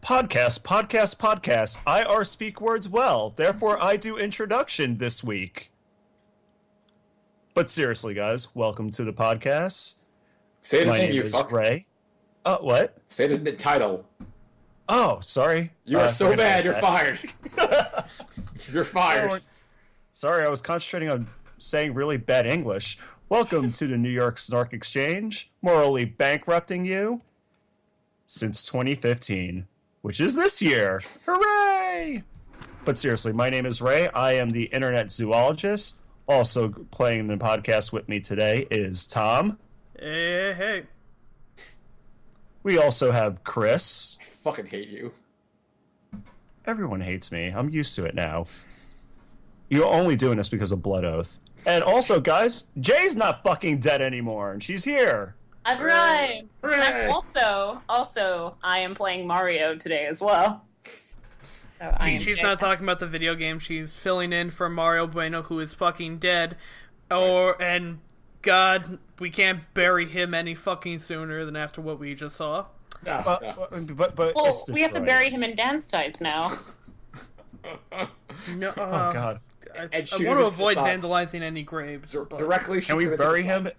Podcast. I speak words well, therefore I do introduction this week. But seriously, guys, welcome to the podcast. Say the My name, name you is fuck. Ray. What? Say the title. Oh, sorry. You are so bad, you're that. fired. You're fired. Oh, sorry, I was concentrating on saying really bad English. Welcome to the New York Snark Exchange, morally bankrupting you since 2015, which is this year. Hooray! But seriously, my name is Ray. I am the internet zoologist. Also playing the podcast with me today is Tom. Hey. We also have Chris. I fucking hate you. Everyone hates me. I'm used to it now. You're only doing this because of Blood Oath. And also, guys, Jay's not fucking dead anymore, and she's here. I'm right. Hooray. I'm also, I am playing Mario today as well. So She's not talking about the video game. She's filling in for Mario Bueno, who is fucking dead. And God, we can't bury him any fucking sooner than after what we just saw. No. But Well, it's we have to destroyed. bury him in dance tights now. No, Oh, God. I shoot want him to into the avoid side. vandalizing any graves. but- Directly. Can we bury him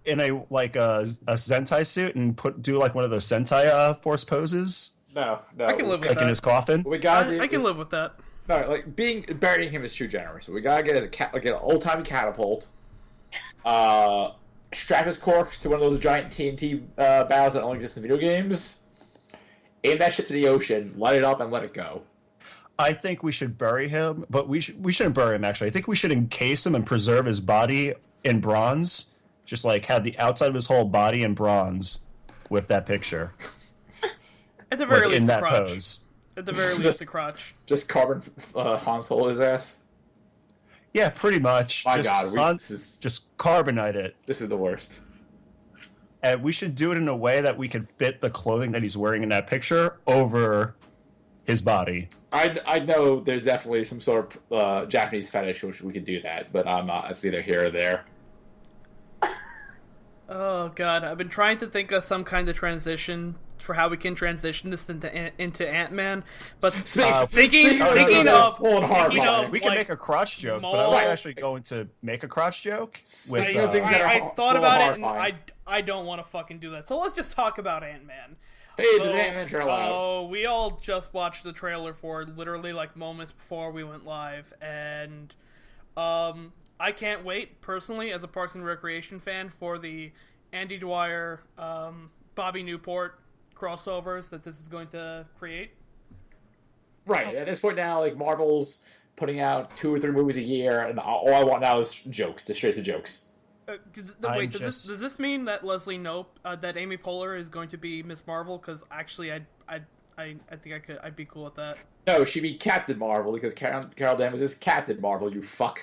in a Sentai suit and do like one of those Sentai Force poses? No. I can live with Like in that. his coffin? What we gotta do I can is- live with that. No, like burying him is too generous. What we gotta get is an old timey catapult. Strap his corpse to one of those giant TNT barrels that only exist in video games. Aim that shit to the ocean, light it up, and let it go. I think we should bury him, but we shouldn't bury him, actually. I think we should encase him and preserve his body in bronze. Just like have the outside of his whole body in bronze with that picture. At the very Like, least, in the that crotch. pose. At the very least, the crotch. Just carbon Han Solo his ass. Yeah, pretty much. My just, God, just carbonite it. this is the worst. And we should do it in a way that we can fit the clothing that he's wearing in that picture over his body. I know there's definitely some sort of Japanese fetish which we could do that, but it's neither here or there. Oh God, I've been trying to think of some kind of transition for how we can transition this into Ant-Man, but thinking of We can like, make a crotch joke, but I was mold- actually going to make a crotch joke. With, Speaking of things that are I so thought about it, and horrifying. I don't want to fucking do that. So let's just talk about Ant-Man. Hey, there's an Ant-Man trailer out. Oh, we all just watched the trailer for it, literally like moments before we went live, and I can't wait personally as a Parks and Recreation fan for the Andy Dwyer, Bobby Newport crossovers that this is going to create. Right, at this point now, like, Marvel's putting out 2 or 3 movies a year, and all I want now is jokes, just straight to jokes. Wait, does this mean that Leslie Knope, that Amy Poehler is going to be Miss Marvel? Because actually, I think I'd be cool with that. No, she'd be Captain Marvel, because Carol Danvers is Captain Marvel, you fuck.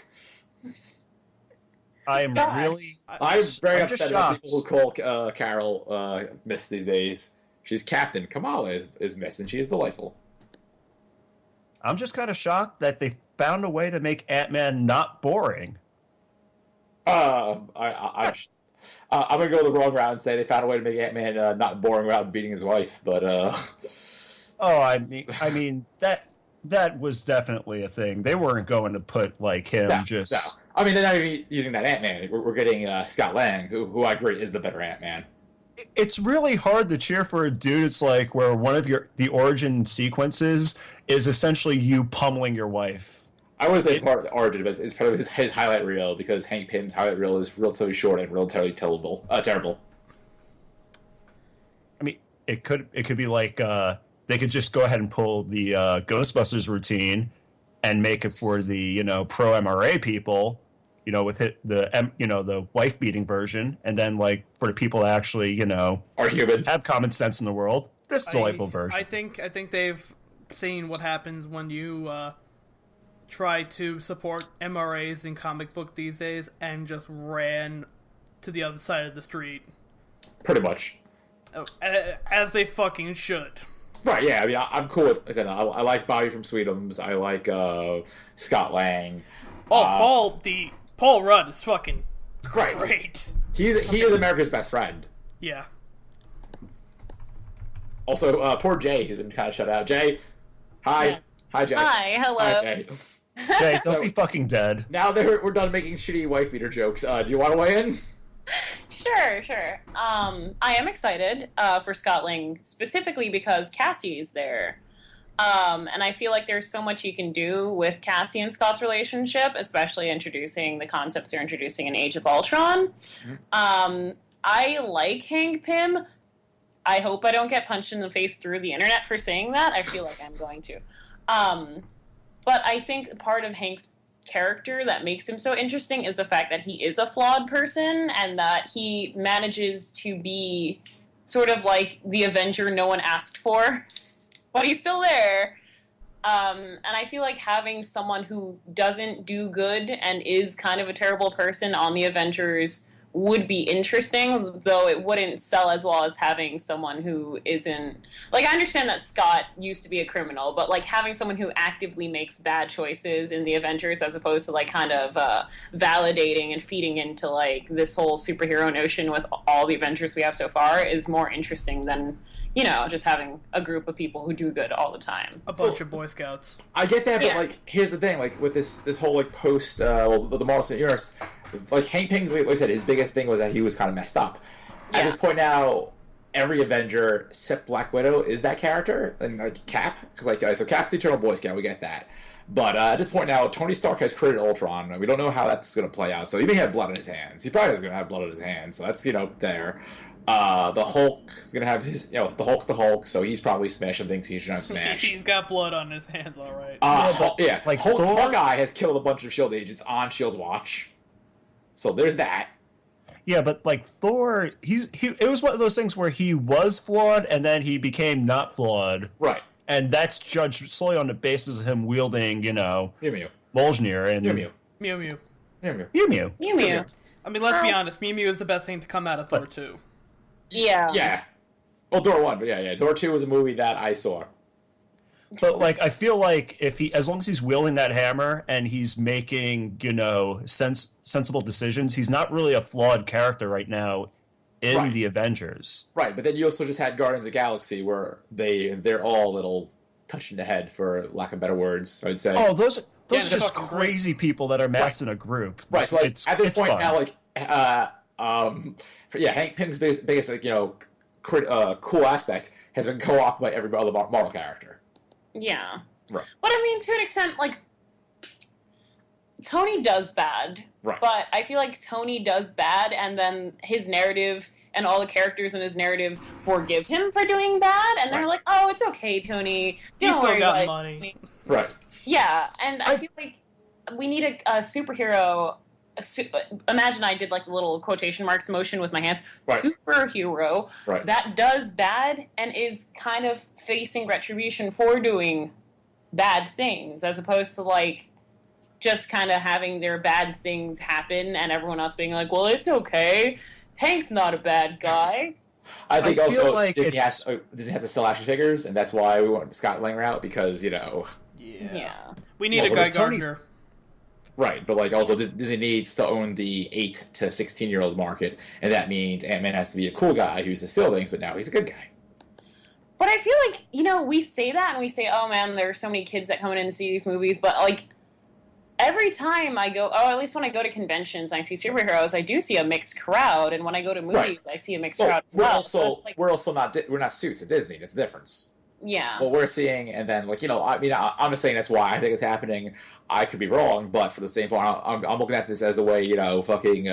I am God. really... I'm very I'm just upset about shocked. people who call Carol Miss these days. She's Captain. Kamala is Miss, and she is delightful. I'm just kind of shocked that they found a way to make Ant-Man not boring. I'm gonna go the wrong route and say they found a way to make Ant-Man not boring without beating his wife, but Oh, I mean that was definitely a thing. They weren't going to put like him no. I mean, they're not even using that Ant-Man. We're getting Scott Lang, who I agree is the better Ant-Man. It's really hard to cheer for a dude. It's like where one of the origin sequences is essentially you pummeling your wife. I wouldn't say it's part of the origin, but it's part of his highlight reel, because Hank Pym's highlight reel is relatively short and relatively terrible. I mean, it could be like they could just go ahead and pull the Ghostbusters routine and make it for the pro MRA people, with the wife beating version, and then like for the people that actually Are human. have common sense in the world, this delightful version. I think they've seen what happens when you try to support MRAs in comic book these days and just ran to the other side of the street. Pretty much. As they fucking should. Right, yeah, I mean, I'm cool with, I said, I like Bobby from Sweetums, I like Scott Lang. Oh, Paul Rudd is fucking Right. great. He is America's best friend. Yeah. Also, poor Jay has been kind of shut out. Jay, hi. Yes. Hi, Jay. Hi, hello. Hi, Jay. Jay, don't So- be fucking dead. Now that we're done making shitty wife beater jokes, do you want to weigh in? Sure. I am excited for Scott Lang, specifically because Cassie is there. And I feel like there's so much you can do with Cassie and Scott's relationship, especially introducing the concepts they're introducing in Age of Ultron. I like Hank Pym. I hope I don't get punched in the face through the internet for saying that. I feel like I'm going to. But I think part of Hank's character that makes him so interesting is the fact that he is a flawed person and that he manages to be sort of like the Avenger no one asked for, but he's still there. And I feel like having someone who doesn't do good and is kind of a terrible person on the Avengers would be interesting, though it wouldn't sell as well as having someone who isn't... Like, I understand that Scott used to be a criminal, but, like, having someone who actively makes bad choices in the Avengers as opposed to, like, kind of validating and feeding into, like, this whole superhero notion with all the Avengers we have so far is more interesting than, you know, just having a group of people who do good all the time. A bunch of Boy Scouts. I get that, but, Yeah. like, here's the thing. Like, with this whole, like, post, the Marvel Cinematic Universe, like, Hank Pym's, like I said, his biggest thing was that he was kind of messed up. At Yeah. this point now, every Avenger, except Black Widow, is that character. And, like, Cap. Because, like, so Cap's the Eternal Boy Scout, we get that. But at this point now, Tony Stark has created Ultron, and we don't know how that's going to play out. So he may have blood on his hands. He probably is going to have blood on his hands. So that's, you know, there. The Hulk is going to have his... You know, the Hulk's the Hulk, so he's probably smashing things he shouldn't have smashed. He's got blood on his hands, all right. like Hulk, Thor- Hawkeye has killed a bunch of S.H.I.E.L.D. agents on S.H.I.E.L.D.'s watch. So there's that. Yeah, but like Thor, it was one of those things where he was flawed and then he became not flawed. Right. And that's judged solely on the basis of him wielding, you know, Mew Mew. Mjolnir and Mew Mew. Mew Mew. Mew Mew. Mew Mew. Mew Mew. I mean, let's be honest. Mew Mew is the best thing to come out of Thor 2. Yeah. Yeah. Well, Thor 1, but yeah. Thor 2 was a movie that I saw. But like, I feel like as long as he's wielding that hammer and he's making, you know, sensible decisions, he's not really a flawed character right now in Right. the Avengers. Right, but then you also just had Guardians of the Galaxy where they're all a little touched in the head, for lack of better words, I'd say. Oh, those Yeah, are they're just fucking crazy people that are massed in a group. Right, so like, at this it's point fun. now, like, Hank Pym's biggest, like, you know, cool aspect has been co-opted by every other Marvel character. Yeah. Right. But I mean, to an extent, like, Tony does bad. Right. But I feel like Tony does bad, and then his narrative and all the characters in his narrative forgive him for doing bad, and they're Right. like, "Oh, it's okay, Tony. He's Don't still worry got about money. it." Right. Yeah, and I feel like we need a superhero. Imagine I did like the little quotation marks motion with my hands. Right. Superhero Right. that does bad and is kind of facing retribution for doing bad things, as opposed to like just kind of having their bad things happen and everyone else being like, "Well, it's okay. Hank's not a bad guy." I think I feel also like Disney it's- has to still action figures, and that's why we went Scott Lang route, because, you know... Yeah. We need Also, a Guy Tony- Gardner. Right, but, like, also Disney needs to own the 8 to 16-year-old market, and that means Ant-Man has to be a cool guy who's to steal things, but now he's a good guy. But I feel like, you know, we say that and we say, "Oh man, there are so many kids that come in and see these movies," but like every time I go, at least when I go to conventions and I see superheroes, I do see a mixed crowd, and when I go to movies, Right. I see a mixed Well, crowd as we're well. also So it's like, we're also not we're not suits at Disney. That's the difference. yeah. What we're seeing, and then, like, you know, I mean, I'm just saying that's why I think it's happening. I could be wrong, but for the same point, I'm looking at this as the way, you know, fucking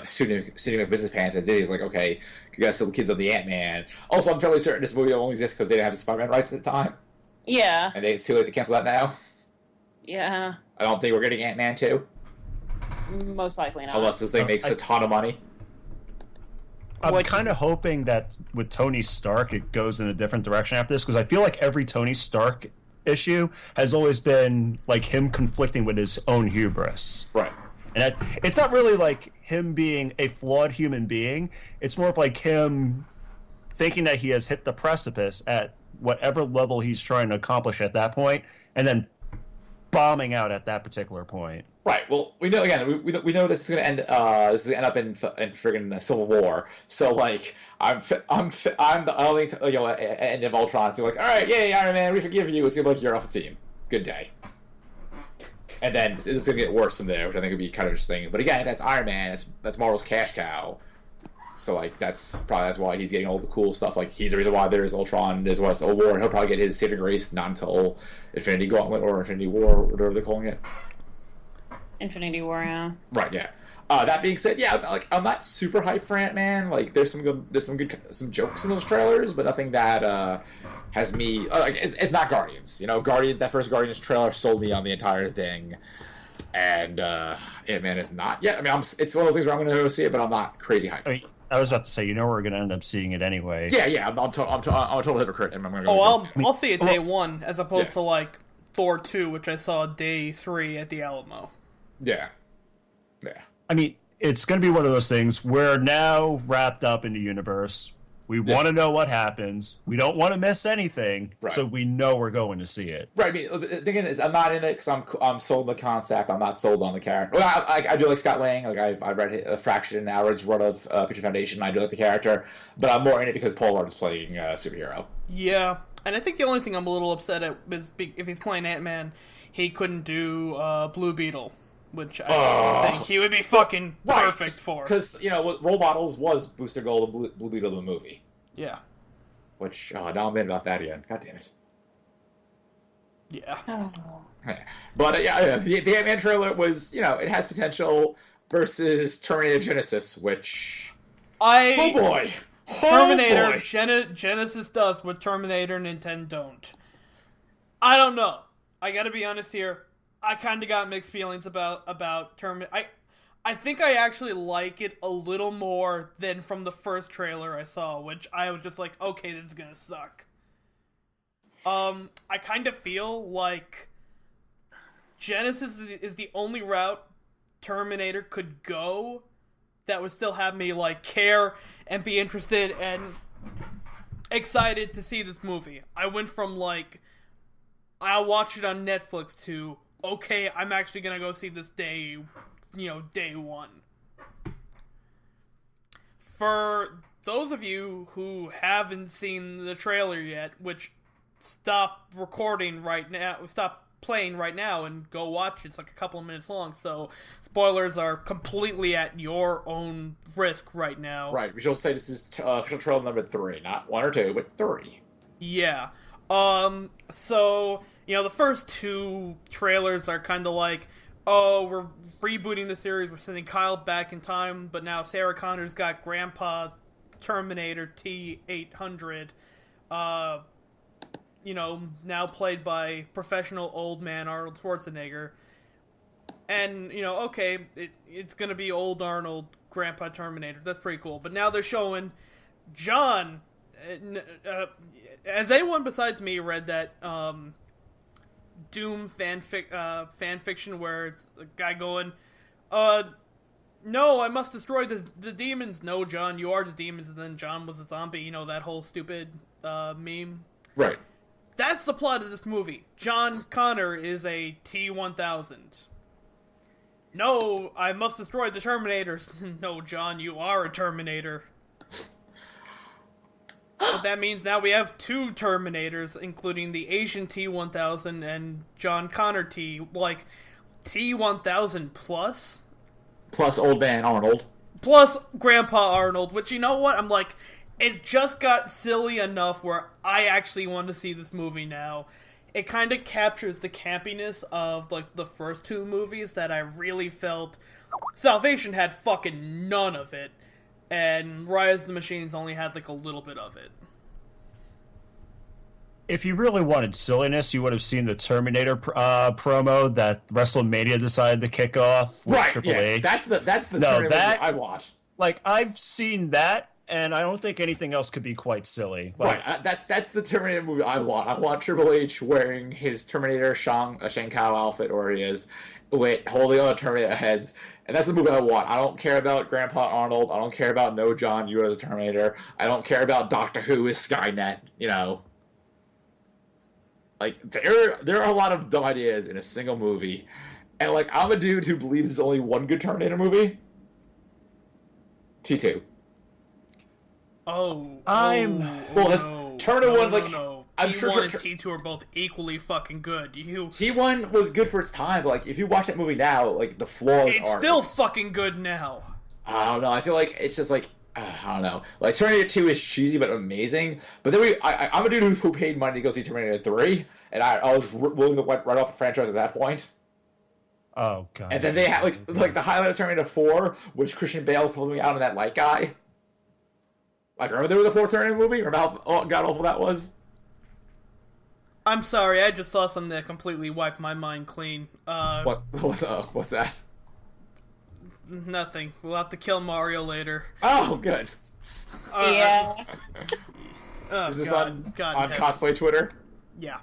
suiting up business pants and Disney's like, okay, you guys still the kids of the Ant-Man. Also, I'm fairly certain this movie only exists because they didn't have the Spider-Man rights at the time, Yeah. and it's too late to cancel that now. Yeah. I don't think we're getting Ant-Man 2, Most likely not. unless this thing makes a ton of money. I'm What kind of hoping that with Tony Stark, it goes in a different direction after this, because I feel like every Tony Stark issue has always been like him conflicting with his own hubris. Right. And it's not really like him being a flawed human being. It's more of like him thinking that he has hit the precipice at whatever level he's trying to accomplish at that point, and then bombing out at that particular point. Right. Well, we know again. We know this is going to end. This is going to end up in friggin' Civil War. So like, I'm the only end of Ultron. To like, all right, yay, Iron Man, we forgive you. It's gonna be like you're off the team. Good day. And then it's going to get worse from there, which I think would be kind of interesting. But again, that's Iron Man. That's Marvel's cash cow. So like that's why he's getting all the cool stuff. Like he's the reason why there's Ultron, there's a war, and he'll probably get his saving grace not until Infinity Gauntlet or Infinity War, or whatever they're calling it. Infinity War, yeah. Right, yeah. That being said, yeah, like I'm not super hyped for Ant-Man. Like there's some jokes in those trailers, but nothing that has me. It's not Guardians. That first Guardians trailer sold me on the entire thing, and Ant-Man is not yet. I mean, it's one of those things where I'm going to go see it, but I'm not crazy hyped. I mean, I was about to say, we're going to end up seeing it anyway. Yeah. I'm a total hypocrite, and I'm going to go. I'll see it day one as opposed to like Thor 2, which I saw day 3 at the Alamo. Yeah. I mean, it's going to be one of those things. We're now wrapped up in the universe. We want to know what happens. We don't want to miss anything, so we know we're going to see it. Right. I mean, the thing is, I'm not in it because I'm sold on the concept. I'm not sold on the character. Well, I do like Scott Lang. Like I read a fraction an hour's run of Future Foundation. I do like the character, but I'm more in it because Paul Rudd is playing superhero. Yeah, and I think the only thing I'm a little upset at is if he's playing Ant-Man, he couldn't do Blue Beetle. Which I think he would be fucking perfect for. Because, Role Models was Booster Gold and Blue Beetle the movie. Yeah. Which, now I'm in about that again. God damn it. Yeah. Oh. But, the Ant-Man trailer was, it has potential versus Terminator Genesis, which... Oh, boy! Terminator Genesis does what Terminator Nintendo don't. I don't know. I gotta be honest here. I kind of got mixed feelings about Terminator. I think I actually like it a little more than from the first trailer I saw, which I was just like, okay, this is gonna suck. I kind of feel like Genesis is the only route Terminator could go that would still have me like care and be interested and excited to see this movie. I went from like I'll watch it on Netflix to okay, I'm actually gonna go see this day one. For those of you who haven't seen the trailer yet, which stop playing right now and go watch it. It's like a couple of minutes long, so spoilers are completely at your own risk right now. Right, we should say this is official trailer number 3, not 1 or 2, but 3. Yeah. So, the first 2 trailers are kind of like, oh, we're rebooting the series, we're sending Kyle back in time, but now Sarah Connor's got Grandpa Terminator T-800, now played by professional old man Arnold Schwarzenegger. And, okay, it's gonna be old Arnold, Grandpa Terminator, that's pretty cool. But now they're showing John... has anyone besides me read that Doom fan fiction where it's a guy going, no, I must destroy the demons. No, John, you are the demons. And then John was a zombie. That whole stupid meme. Right. That's the plot of this movie. John Connor is a T-1000. No, I must destroy the Terminators. No, John, you are a Terminator. But that means now we have 2 Terminators, including the Asian T-1000 and John Connor T-1000 plus? Plus Old Man Arnold. Plus Grandpa Arnold, which, you know what? I'm like, it just got silly enough where I actually want to see this movie now. It kind of captures the campiness of, the first 2 movies that I really felt... Salvation had fucking none of it. And Rise of the Machines only had, a little bit of it. If you really wanted silliness, you would have seen the Terminator promo that WrestleMania decided to kick off with Triple H. That's the Terminator movie I watch. I've seen that, and I don't think anything else could be quite silly. Right, that's the Terminator movie I want. I want Triple H wearing his Terminator Shang Kao outfit, or he is, holding on the Terminator heads. And that's the movie I want. I don't care about Grandpa Arnold. I don't care about No John, you are the Terminator. I don't care about Doctor Who is Skynet, Like there are a lot of dumb ideas in a single movie, and like I'm a dude who believes there's only one good Terminator movie. T2. Oh, Terminator 1, like, no. I'm T1 sure and T2 are both equally fucking good. T1 was good for its time, but like if you watch that movie now, like the flaws It's are still fucking good now. I don't know. I feel like it's just like I don't know. Like Terminator 2 is cheesy but amazing. But then I'm a dude who paid money to go see Terminator 3, and I was willing to write off the franchise at that point. Oh god. And then they had like the highlight of Terminator 4, which Christian Bale flipping out on that light guy. Like remember there was a fourth Terminator movie? Remember how god awful that was? I'm sorry, I just saw something that completely wiped my mind clean. What's that? Nothing. We'll have to kill Mario later. Oh, good. Yeah. Oh, Is this God, on God cosplay Twitter? Yeah.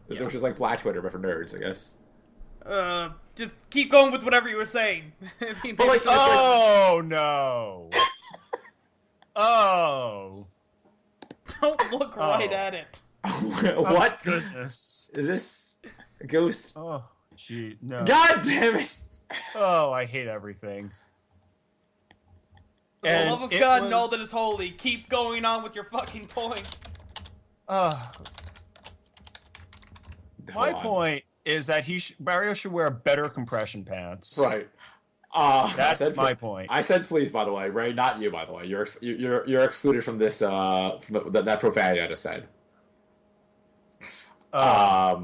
Which is like Black Twitter, but for nerds, I guess. Just keep going with whatever you were saying. But like, oh no. Oh. Don't look right at it. What? Oh, goodness. Is this a ghost? Oh, gee, no. God damn it! Oh, I hate everything. For the love of God, know that it's holy. Keep going on with your fucking point. My point is that Mario should wear better compression pants. Right. That's my point. I said please, by the way, Ray, not you, by the way. You're excluded from this from that profanity I just said. Yeah,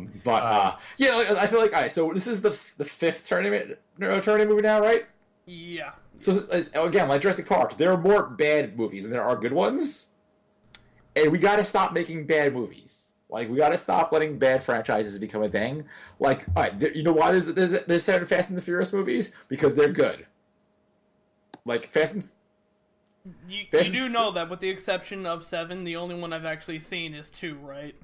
I feel like so this is the fifth tournament movie now, right? Yeah. So again, like Jurassic Park, there are more bad movies than there are good ones, and we got to stop making bad movies. Like we got to stop letting bad franchises become a thing. Like, all right, you know why there's 7 Fast and the Furious movies? Because they're good. Like You do know that with the exception of 7, the only one I've actually seen is 2, right?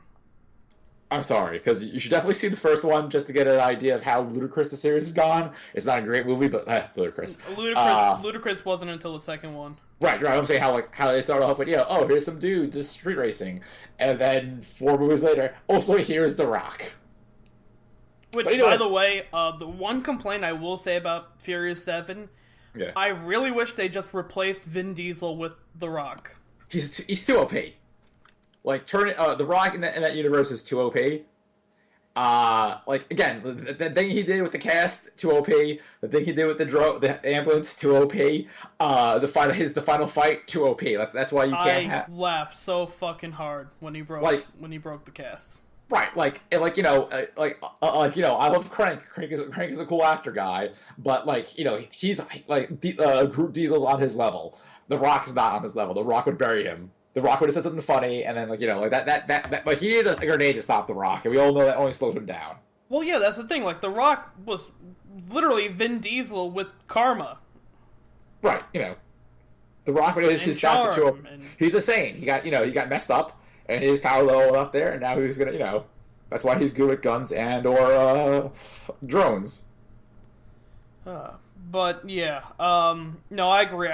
I'm sorry, because you should definitely see the first one just to get an idea of how ludicrous the series has gone. It's not a great movie, but ludicrous. Ludicrous wasn't until the second one. Right. I'm saying how it started off with here's some dude just street racing, and then 4 movies later, also here's The Rock. Which, by the way, the one complaint I will say about Furious 7, I really wish they just replaced Vin Diesel with The Rock. He's too OP. Like The Rock in that universe is too OP. Like again, the thing he did with the cast, too OP. The thing he did with the ambulance, too OP. The final fight, too OP. That's why you can't. I laughed so fucking hard when he broke the cast. Right, I love Crank. Crank is a cool actor guy, but he's Groot Diesel's on his level. The Rock's not on his level. The Rock would bury him. The Rock would have said something funny, and then that he needed a grenade to stop The Rock, and we all know that only slowed him down. Well, yeah, that's the thing. Like The Rock was literally Vin Diesel with karma. Right, The Rock with his stats to him. He's insane. He got messed up, and his power level up there, and now he's gonna that's why he's good with guns and or drones. But yeah, no, I agree.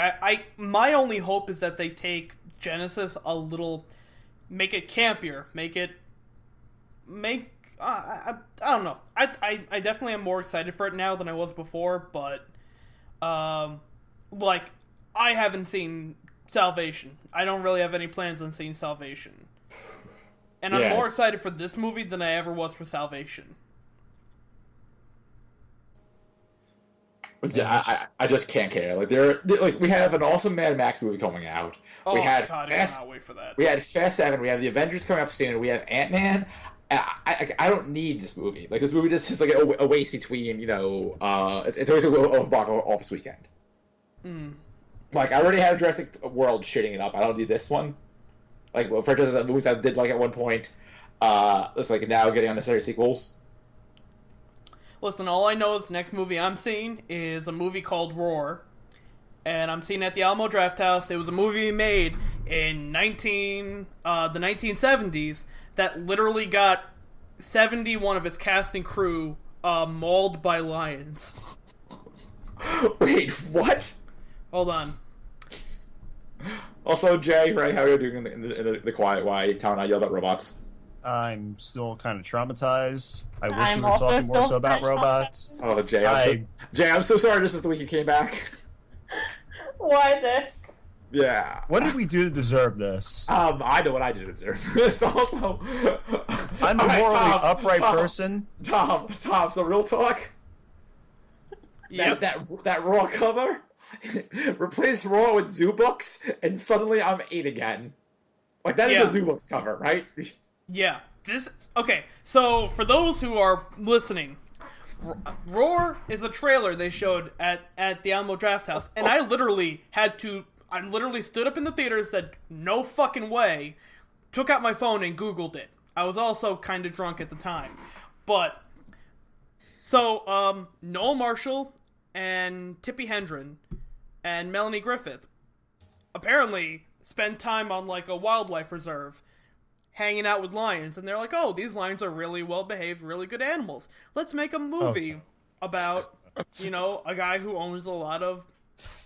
My only hope is that they take Genesis a little, make it campier, I don't know. I definitely am more excited for it now than I was before, but I haven't seen Salvation. I don't really have any plans on seeing Salvation. And I'm more excited for this movie than I ever was for Salvation. Yeah, I just can't care. We have an awesome Mad Max movie coming out. Oh, we had God, I cannot wait for that. We had Fast 7. We have the Avengers coming up soon. We have Ant-Man. I don't need this movie. This movie just is a waste between, it's always a box office weekend. I already have Jurassic World shitting it up. I don't need this one. Franchises and movies I did at one point. It's now getting unnecessary sequels. Listen, all I know is the next movie I'm seeing is a movie called Roar. And I'm seeing it at the Alamo Drafthouse. It was a movie made in the 1970s that literally got 71 of its cast and crew mauled by lions. Wait, what? Hold on. Also, Jay, right, how are you doing in the quiet? Why Tom and I yell about robots? I'm still kind of traumatized. I wish I'm we were also talking more still so about very robots. Oh, Jay, I'm so sorry. This is the week you came back. Why this? Yeah. What did we do to deserve this? I know what I did to deserve this. Also, I'm a All right, morally Tom, upright Tom, person. Tom. So real talk. Yep. That Raw cover. Replace Raw with Zoo Books, and suddenly I'm 8 again. Like that is Yeah. a Zoo Books cover, right? Yeah. Okay, so for those who are listening, Roar is a trailer they showed at the Alamo Draft House, and I literally stood up in the theater and said, no fucking way, took out my phone and Googled it. I was also kind of drunk at the time. But, so, Noel Marshall and Tippi Hedren and Melanie Griffith apparently spend time on, like, a wildlife reserve, hanging out with lions, and they're like, oh, these lions are really well-behaved, really good animals. Let's make a movie about, a guy who owns a lot of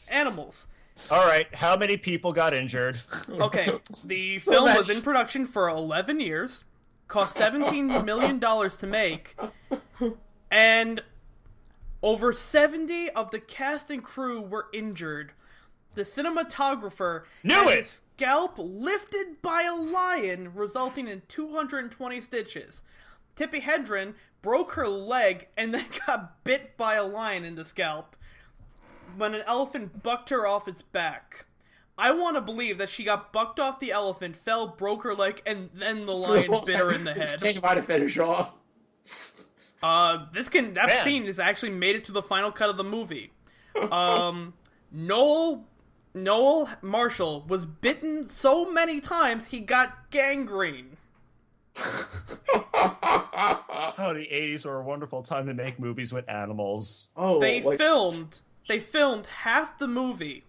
animals. All right, how many people got injured? Okay, the film was in production for 11 years, cost $17 million to make, and over 70 of the cast and crew were injured. The cinematographer had his scalp lifted by a lion, resulting in 220 stitches. Tippi Hedren broke her leg and then got bit by a lion in the scalp when an elephant bucked her off its back. I want to believe that she got bucked off the elephant, fell, broke her leg, and then the lion bit her in the head. Take him out to finish off. That scene has actually made it to the final cut of the movie. Noel Marshall was bitten so many times he got gangrene. Oh, the 80s were a wonderful time to make movies with animals. Oh, They filmed half the movie,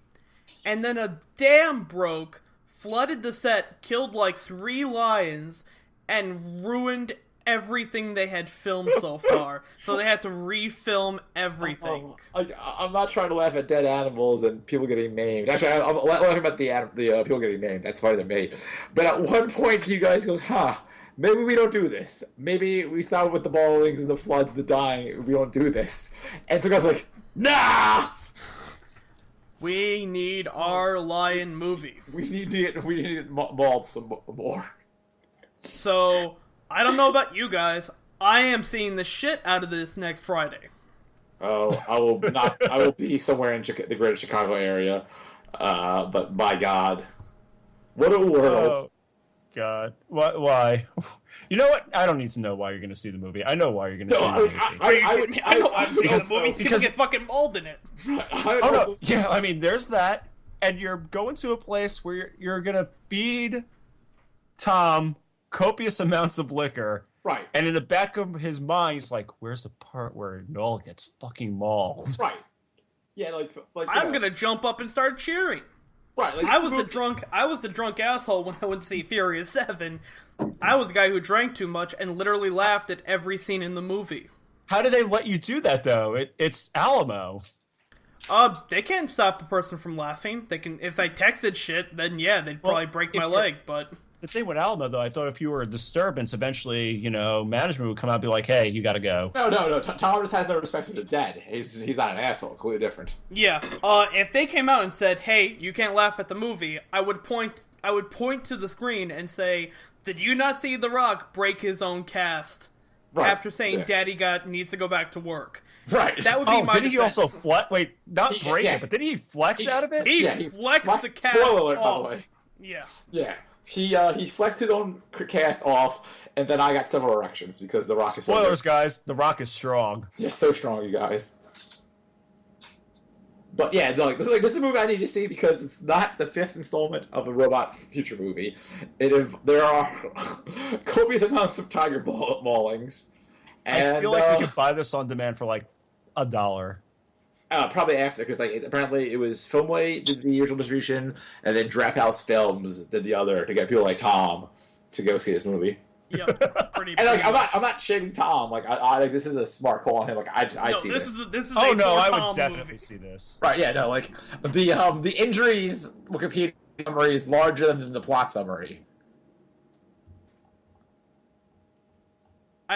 and then a dam broke, flooded the set, killed like 3 lions, and ruined everything they had filmed so far. So they had to refilm everything. I'm not trying to laugh at dead animals and people getting maimed. Actually, I'm laughing about the people getting maimed. That's funny to me. But at one point, you guys goes, maybe we don't do this. Maybe we stop with the ballings and the floods, the dying. We don't do this. And so guys like, nah! We need our lion movie. We need to get mauled some more. So, I don't know about you guys. I am seeing the shit out of this next Friday. Oh, I will not. I will be somewhere in the greater Chicago area. But by God, what a world! Oh, God. Why? You know what? I don't need to know why you're going to see the movie. I know why you're going to see the movie. I know I'm seeing the movie. People get fucking mauled in it. Oh, no. Yeah, I mean, there's that. And you're going to a place where you're going to feed Tom copious amounts of liquor. Right. And in the back of his mind, he's like, where's the part where Noel gets fucking mauled? Right. Yeah, like I'm going to jump up and start cheering. Right. Like, I was the drunk asshole when I went to see Furious 7. I was the guy who drank too much and literally laughed at every scene in the movie. How do they let you do that, though? It's Alamo. They can't stop a person from laughing. They can, if I texted shit, then yeah, they'd probably break my leg, but... The thing with Alamo, though, I thought if you were a disturbance, eventually, management would come out and be like, hey, you gotta go. No. Tom just has no respect for the dead. He's not an asshole. Completely different. Yeah. If they came out and said, hey, you can't laugh at the movie, I would point to the screen and say, did you not see The Rock break his own cast? Right. After saying Daddy needs to go back to work. Right. That would be my defense. He also flex? Wait, not break it, but did he flex out of it? He flexed the cast spoiler alert, off. by the way. Yeah. Yeah. He flexed his own cast off, and then I got several erections because The Rock is Spoilers, guys. The Rock is strong. Yeah, so strong, you guys. But yeah, this is a movie I need to see because it's not the 5th installment of a Robot Future movie. There are copious amounts of tiger maulings. And, I feel like we could buy this on demand for like $1. Probably after, because apparently it was Filmway did the original distribution, and then Draft House Films did the other to get people like Tom to go see this movie. Yep, pretty. And I'm not shaming Tom. I this is a smart call on him. I'd see this. This is I Tom would definitely movie. see this. Right? Yeah, no. The injuries Wikipedia summary is larger than the plot summary.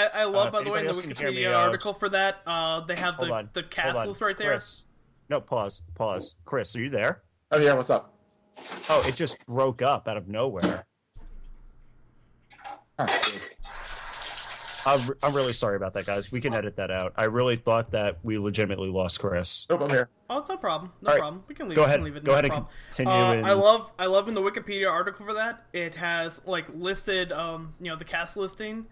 I love, by the way, in the Anybody else can hear me, Wikipedia article for that, they have the cast list right there. Chris. No, pause. Chris, are you there? Oh yeah, what's up? Oh, it just broke up out of nowhere. I'm really sorry about that, guys. We can edit that out. I really thought that we legitimately lost Chris. Nope, I'm here. Oh, it's no problem. No All right. problem. We can leave. Go we ahead. Can leave it. Go no ahead problem. and continue. I love in the Wikipedia article for that. It has like listed, the cast listing.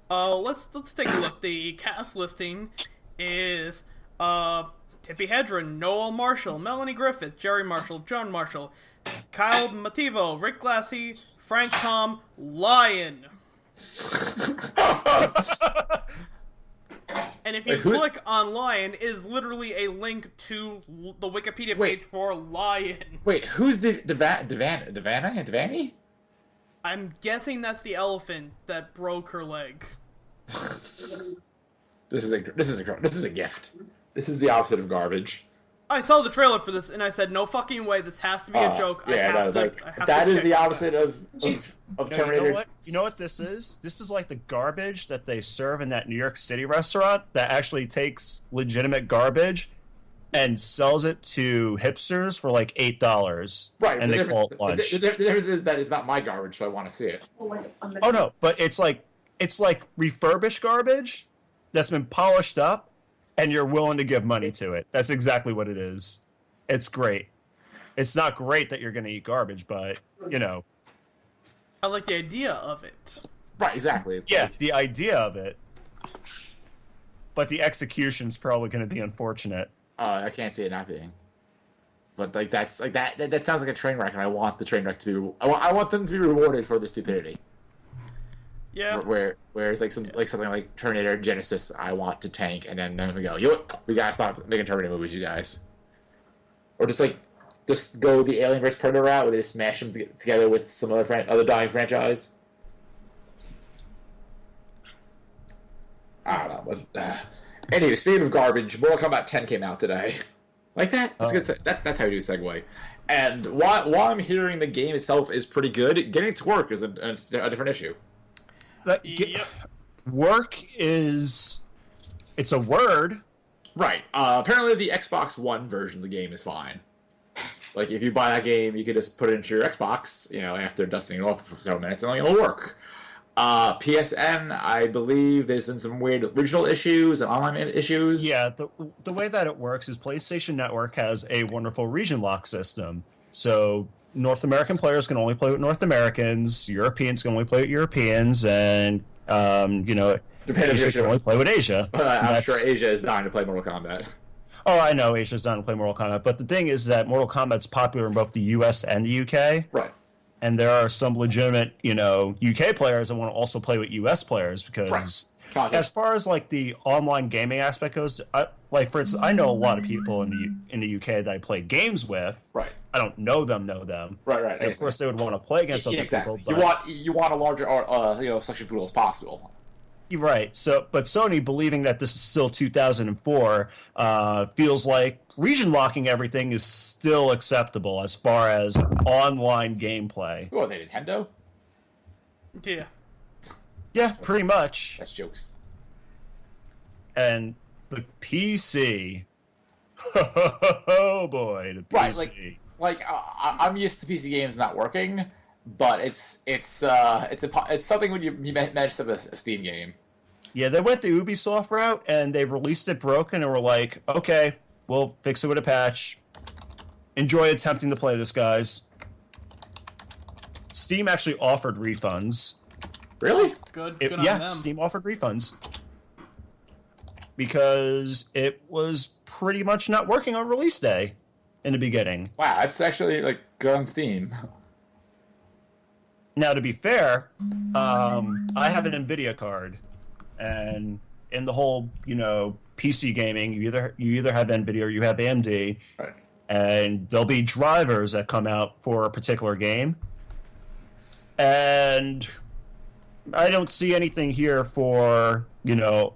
Let's take a look. The cast listing is Tippi Hedren, Noel Marshall, Melanie Griffith, Jerry Marshall, John Marshall, Kyle Mativo, Rick Glassy, Frank Tom, Lion. And if you click on Lion, is literally a link to the Wikipedia page for Lion. Wait, who's the Devanny? I'm guessing that's the elephant that broke her leg. This is a gift. This is the opposite of garbage. I saw the trailer for this and I said, "No fucking way! This has to be a joke." Yeah, that is the opposite of Terminator. You know what this is? This is like the garbage that they serve in that New York City restaurant that actually takes legitimate garbage and sells it to hipsters for like $8. Right, and they call it lunch. The difference is that it's not my garbage, so I want to see it. Oh no, but it's like refurbished garbage that's been polished up, and you're willing to give money to it. That's exactly what it is. It's great. It's not great that you're going to eat garbage, but, I like the idea of it. Right, exactly. The idea of it. But the execution's probably going to be unfortunate. I can't see it not being. But, that sounds like a train wreck, and I want the train wreck to be... I want them to be rewarded for the stupidity. Yeah. Whereas something like Terminator Genesis, I want to tank, and then we go, we gotta stop making Terminator movies, you guys. Or just go the Alien vs Predator route, where they just smash them together with some other dying franchise. I don't know. But, anyway, speaking of garbage, Mortal Kombat 10 came out today. Like that? That's good. That's how you do a segue. And while I'm hearing the game itself is pretty good, getting it to work is a different issue. Work is... It's a word. Right. Apparently the Xbox One version of the game is fine. Like, if you buy that game, you can just put it into your Xbox, after dusting it off for several minutes, and it'll work. PSN, I believe there's been some weird regional issues and online issues. Yeah, the way that it works is PlayStation Network has a wonderful region lock system. So North American players can only play with North Americans, Europeans can only play with Europeans, and, Asia can only play with Asia. I'm sure Asia is dying to play Mortal Kombat. Oh, I know Asia's dying to play Mortal Kombat, but the thing is that Mortal Kombat's popular in both the US and the UK. Right. And there are some legitimate, UK players that want to also play with US players because as far as the online gaming aspect goes, for instance, I know a lot of people in the UK that I play games with. Right. I don't know them. Right. And of course, they would want to play against other people. But... You want a larger, selection of people as possible. You're right. But Sony, believing that this is still 2004, feels like region locking everything is still acceptable as far as online gameplay. Oh, are they Nintendo? Yeah. Yeah, pretty much. That's jokes. And the PC. Oh boy, the PC. Right, I'm used to PC games not working, but it's something when you manage a Steam game. Yeah, they went the Ubisoft route and they released it broken and were like, okay, we'll fix it with a patch. Enjoy attempting to play this, guys. Steam actually offered refunds. Really? Good on them. Steam offered refunds. Because it was pretty much not working on release day in the beginning. Wow, that's actually good on Steam. Now, to be fair, I have an NVIDIA card, and in the whole, PC gaming, you either have NVIDIA or you have AMD, right. And there'll be drivers that come out for a particular game, and I don't see anything here for, a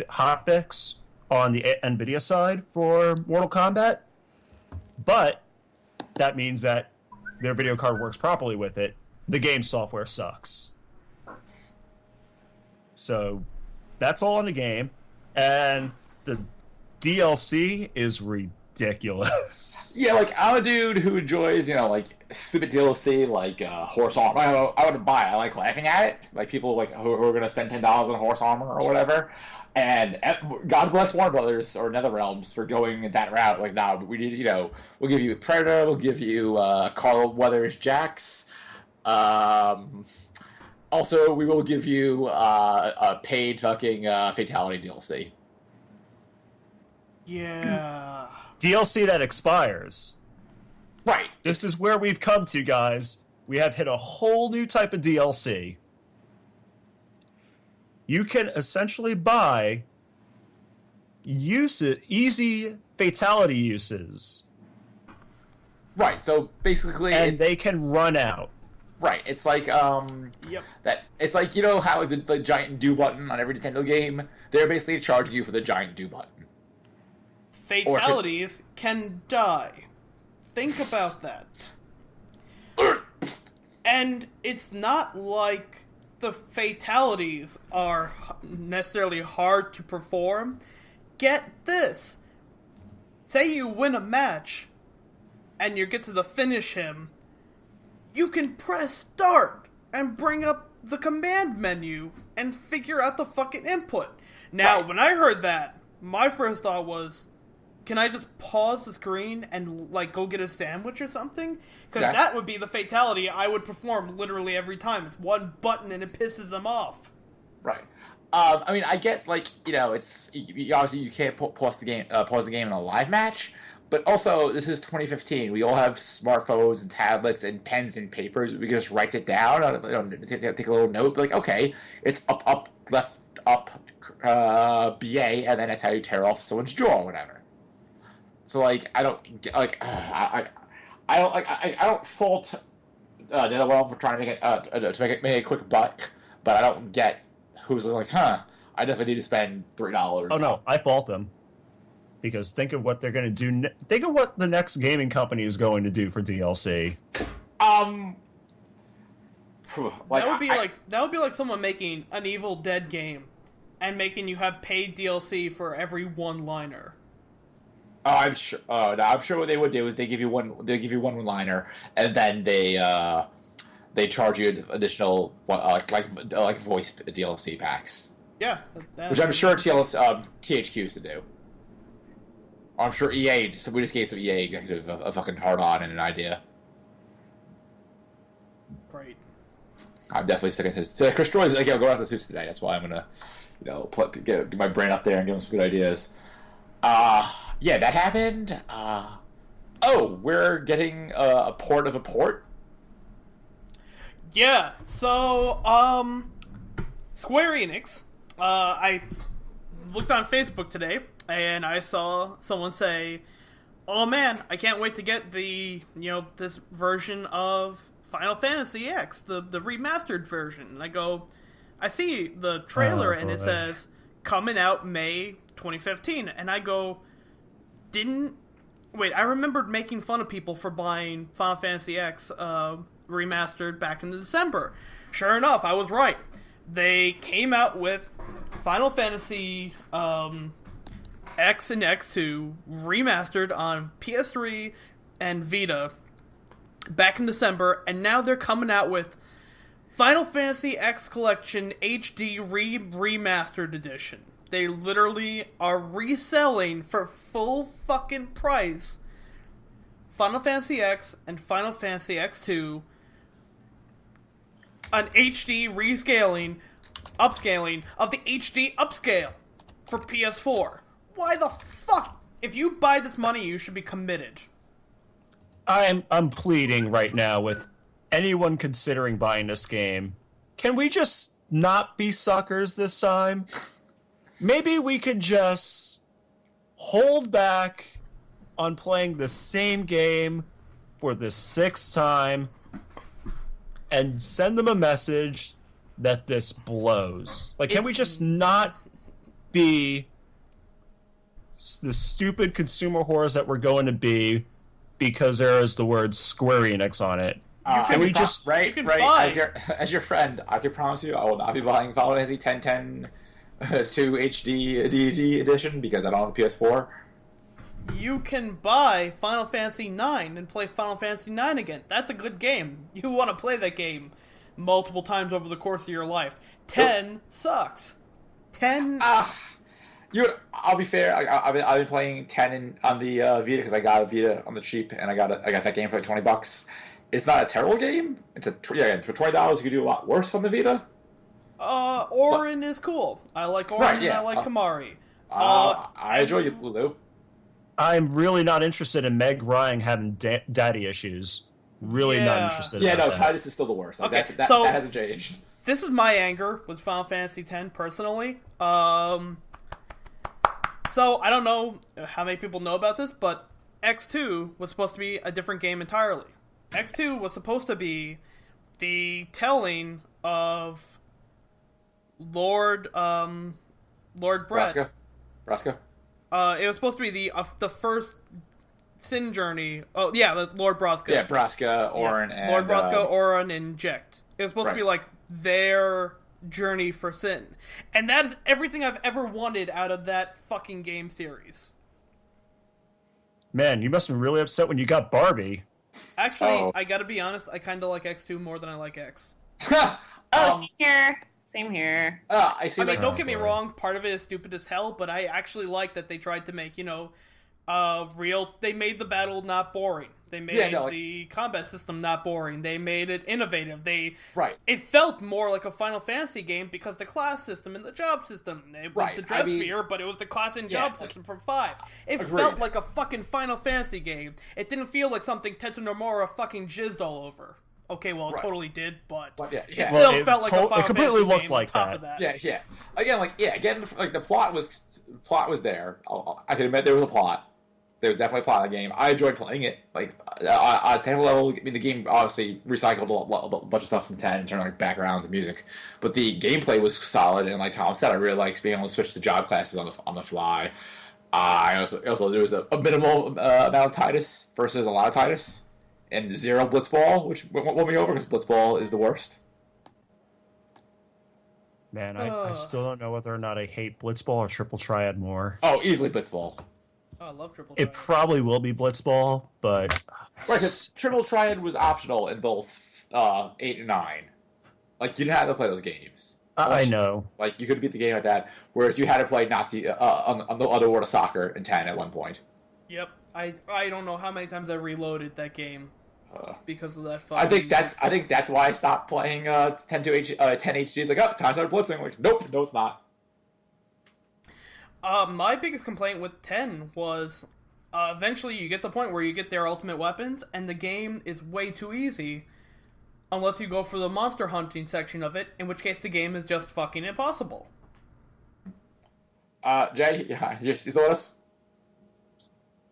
hotfix on the NVIDIA side for Mortal Kombat, but that means that their video card works properly with it. The game software sucks. So, That's all in the game. And the DLC is ridiculous. Yeah, like, I'm a dude who enjoys, like, stupid DLC, like, horse armor. I wouldn't buy it. I like laughing at it. Like, people, like, who are going to spend $10 on horse armor or whatever. And God bless Warner Brothers or NetherRealms for going that route. Like, nah, we need, we'll give you Predator, we'll give you Carl Weathers Jax. Also, we will give you a paid fucking Fatality DLC. Yeah. DLC that expires. Right. This is where we've come to, guys. We have hit a whole new type of DLC. You can essentially buy easy fatality uses. Right, so basically... And they can run out. Right, it's like, Yep. It's like, how the giant do button on every Nintendo game? They're basically charging you for the giant do button. Fatalities can die. Think about that. And it's not like the fatalities are necessarily hard to perform. Get this. Say you win a match and you get to the finish him. You can press start and bring up the command menu and figure out the fucking input. Now, Right. when I heard that, my first thought was, can I just pause the screen and, like, go get a sandwich or something? Because Yeah. that would be the fatality I would perform literally every time. It's one button and it pisses them off. Right. I mean, I get, like, it's... obviously, you can't pause the game in a live match, but also, this is 2015. We all have smartphones and tablets and pens and papers. We can just write it down, take a little note, like, okay, it's up, left, up, BA, and then that's how you tear off someone's jaw or whatever. So, like, I don't fault NetherRealm for trying to make a quick buck, but I don't get who's like, I definitely need to spend $3. Oh no, I fault them. Because think of what they're going to do. Think of what the next gaming company is going to do for DLC. That would be like someone making an Evil Dead game and making you have paid DLC for every one-liner. Oh, I'm sure. Oh, no, I'm sure what they would do is they give you one liner, and then they charge you additional like voice DLC packs. Yeah, Which I'm sure THQ used to do. I'm sure EA. We just gave some EA executive a fucking hard on and an idea. Great. I'm definitely sticking to Chris Troy's. Like, go after the suits today. That's why I'm gonna, get my brain up there and give him some good ideas. Yeah, that happened. We're getting a port of a port. Yeah. So, Square Enix. I looked on Facebook today and I saw someone say, "Oh man, I can't wait to get this version of Final Fantasy X, the remastered version." And I go, I see the trailer and it says coming out May 2015, and I go, I remembered making fun of people for buying Final Fantasy X remastered back in December. Sure enough, I was right. They came out with Final Fantasy X and X2 remastered on PS3 and Vita back in December, and now they're coming out with Final Fantasy X Collection HD Remastered Edition. They literally are reselling for full fucking price Final Fantasy X and Final Fantasy X2, an HD upscaling of the HD upscale for PS4. Why the fuck? If you buy this money, you should be committed. I'm pleading right now with anyone considering buying this game. Can we just not be suckers this time? Maybe we could just hold back on playing the same game for the 6th time and send them a message that this blows. Like, can we just not be the stupid consumer whores that we're going to be because there is the word Square Enix on it? As your friend, I can promise you, I will not be buying Final Fantasy 1010 2 HD DD edition because I don't have a PS4. You can buy Final Fantasy IX and play Final Fantasy IX again. That's a good game. You want to play that game multiple times over the course of your life. 10 sucks. 10... I'll be fair. I've been playing 10 on the Vita because I got a Vita on the cheap, and I got that game for like $20. It's not a terrible game. It's for $20 you could do a lot worse on the Vita. Orin is cool. I like Orin Right, yeah. and I like Kamari. I enjoy you, Lulu. I'm really not interested in Meg Ryan having daddy issues. Really not interested in that. Titus is still the worst. Like, Okay, that hasn't changed. This is my anger with Final Fantasy X, personally. So, I don't know how many people know about this, but X2 was supposed to be a different game entirely. X2 was supposed to be the telling of Lord Brett. Braska? It was supposed to be the first Sin journey. Oh, yeah, Lord Braska. Yeah, Braska, Orin, and... Lord Braska, Orin, and Jecht. It was supposed to be, like, their journey for Sin. And that is everything I've ever wanted out of that fucking game series. Man, you must have been really upset when you got Barbie. Actually, I gotta be honest, I kinda like X2 more than I like X. Same here. Same here. I see. I mean, Like, don't get me wrong, part of it is stupid as hell, but I actually like that they tried to make, they made the battle not boring. They made the combat system not boring. They made it innovative. It felt more like a Final Fantasy game because the class system and the job system. It was the dress sphere, but it was the class and job system from 5. It felt like a fucking Final Fantasy game. It didn't feel like something Tetsu Nomura fucking jizzed all over. Okay, well, it totally did, but it still felt like a Final Fantasy game. It completely looked like that. Yeah. Again, the plot was there. I can admit there was a plot. There was definitely a plot in the game. I enjoyed playing it. Like, on a technical level, I mean, the game obviously recycled a bunch of stuff from 10 in terms of like backgrounds and music, but the gameplay was solid. And like Tom said, I really liked being able to switch the job classes on the fly. I also there was a minimal amount of Titus versus a lot of Titus, and 0 Blitzball, which won me over because Blitzball is the worst. Man, I still don't know whether or not I hate Blitzball or Triple Triad more. Oh, easily Blitzball. Oh, I love Triple Triad. It probably will be Blitzball, but... Right, because Triple Triad was optional in both 8 and 9. Like, you didn't have to play those games. I know. Like, you could beat the game like that, whereas you had to play Nazi on the other World of Soccer in 10 at one point. Yep. I don't know how many times I reloaded that game because of that fucking... I think that's why I stopped playing 10 HD. It's like, time to start blitzing. Like, nope, no, it's not. My biggest complaint with 10 was eventually you get the point where you get their ultimate weapons, and the game is way too easy unless you go for the monster hunting section of it, in which case the game is just fucking impossible. Jay, you still with us?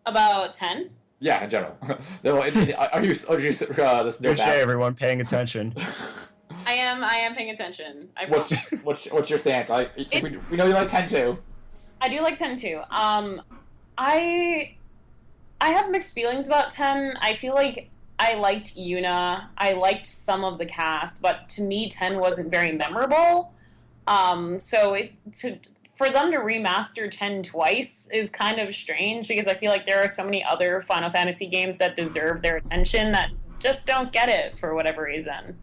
About 10? Yeah, in general. Are you this Jay, everyone paying attention. I am paying attention. What's your stance? We know you like 10 too. I do like 10 too. I have mixed feelings about 10. I feel like I liked Yuna. I liked some of the cast, but to me 10 wasn't very memorable. For them to remaster 10 twice is kind of strange because I feel like there are so many other Final Fantasy games that deserve their attention that just don't get it for whatever reason.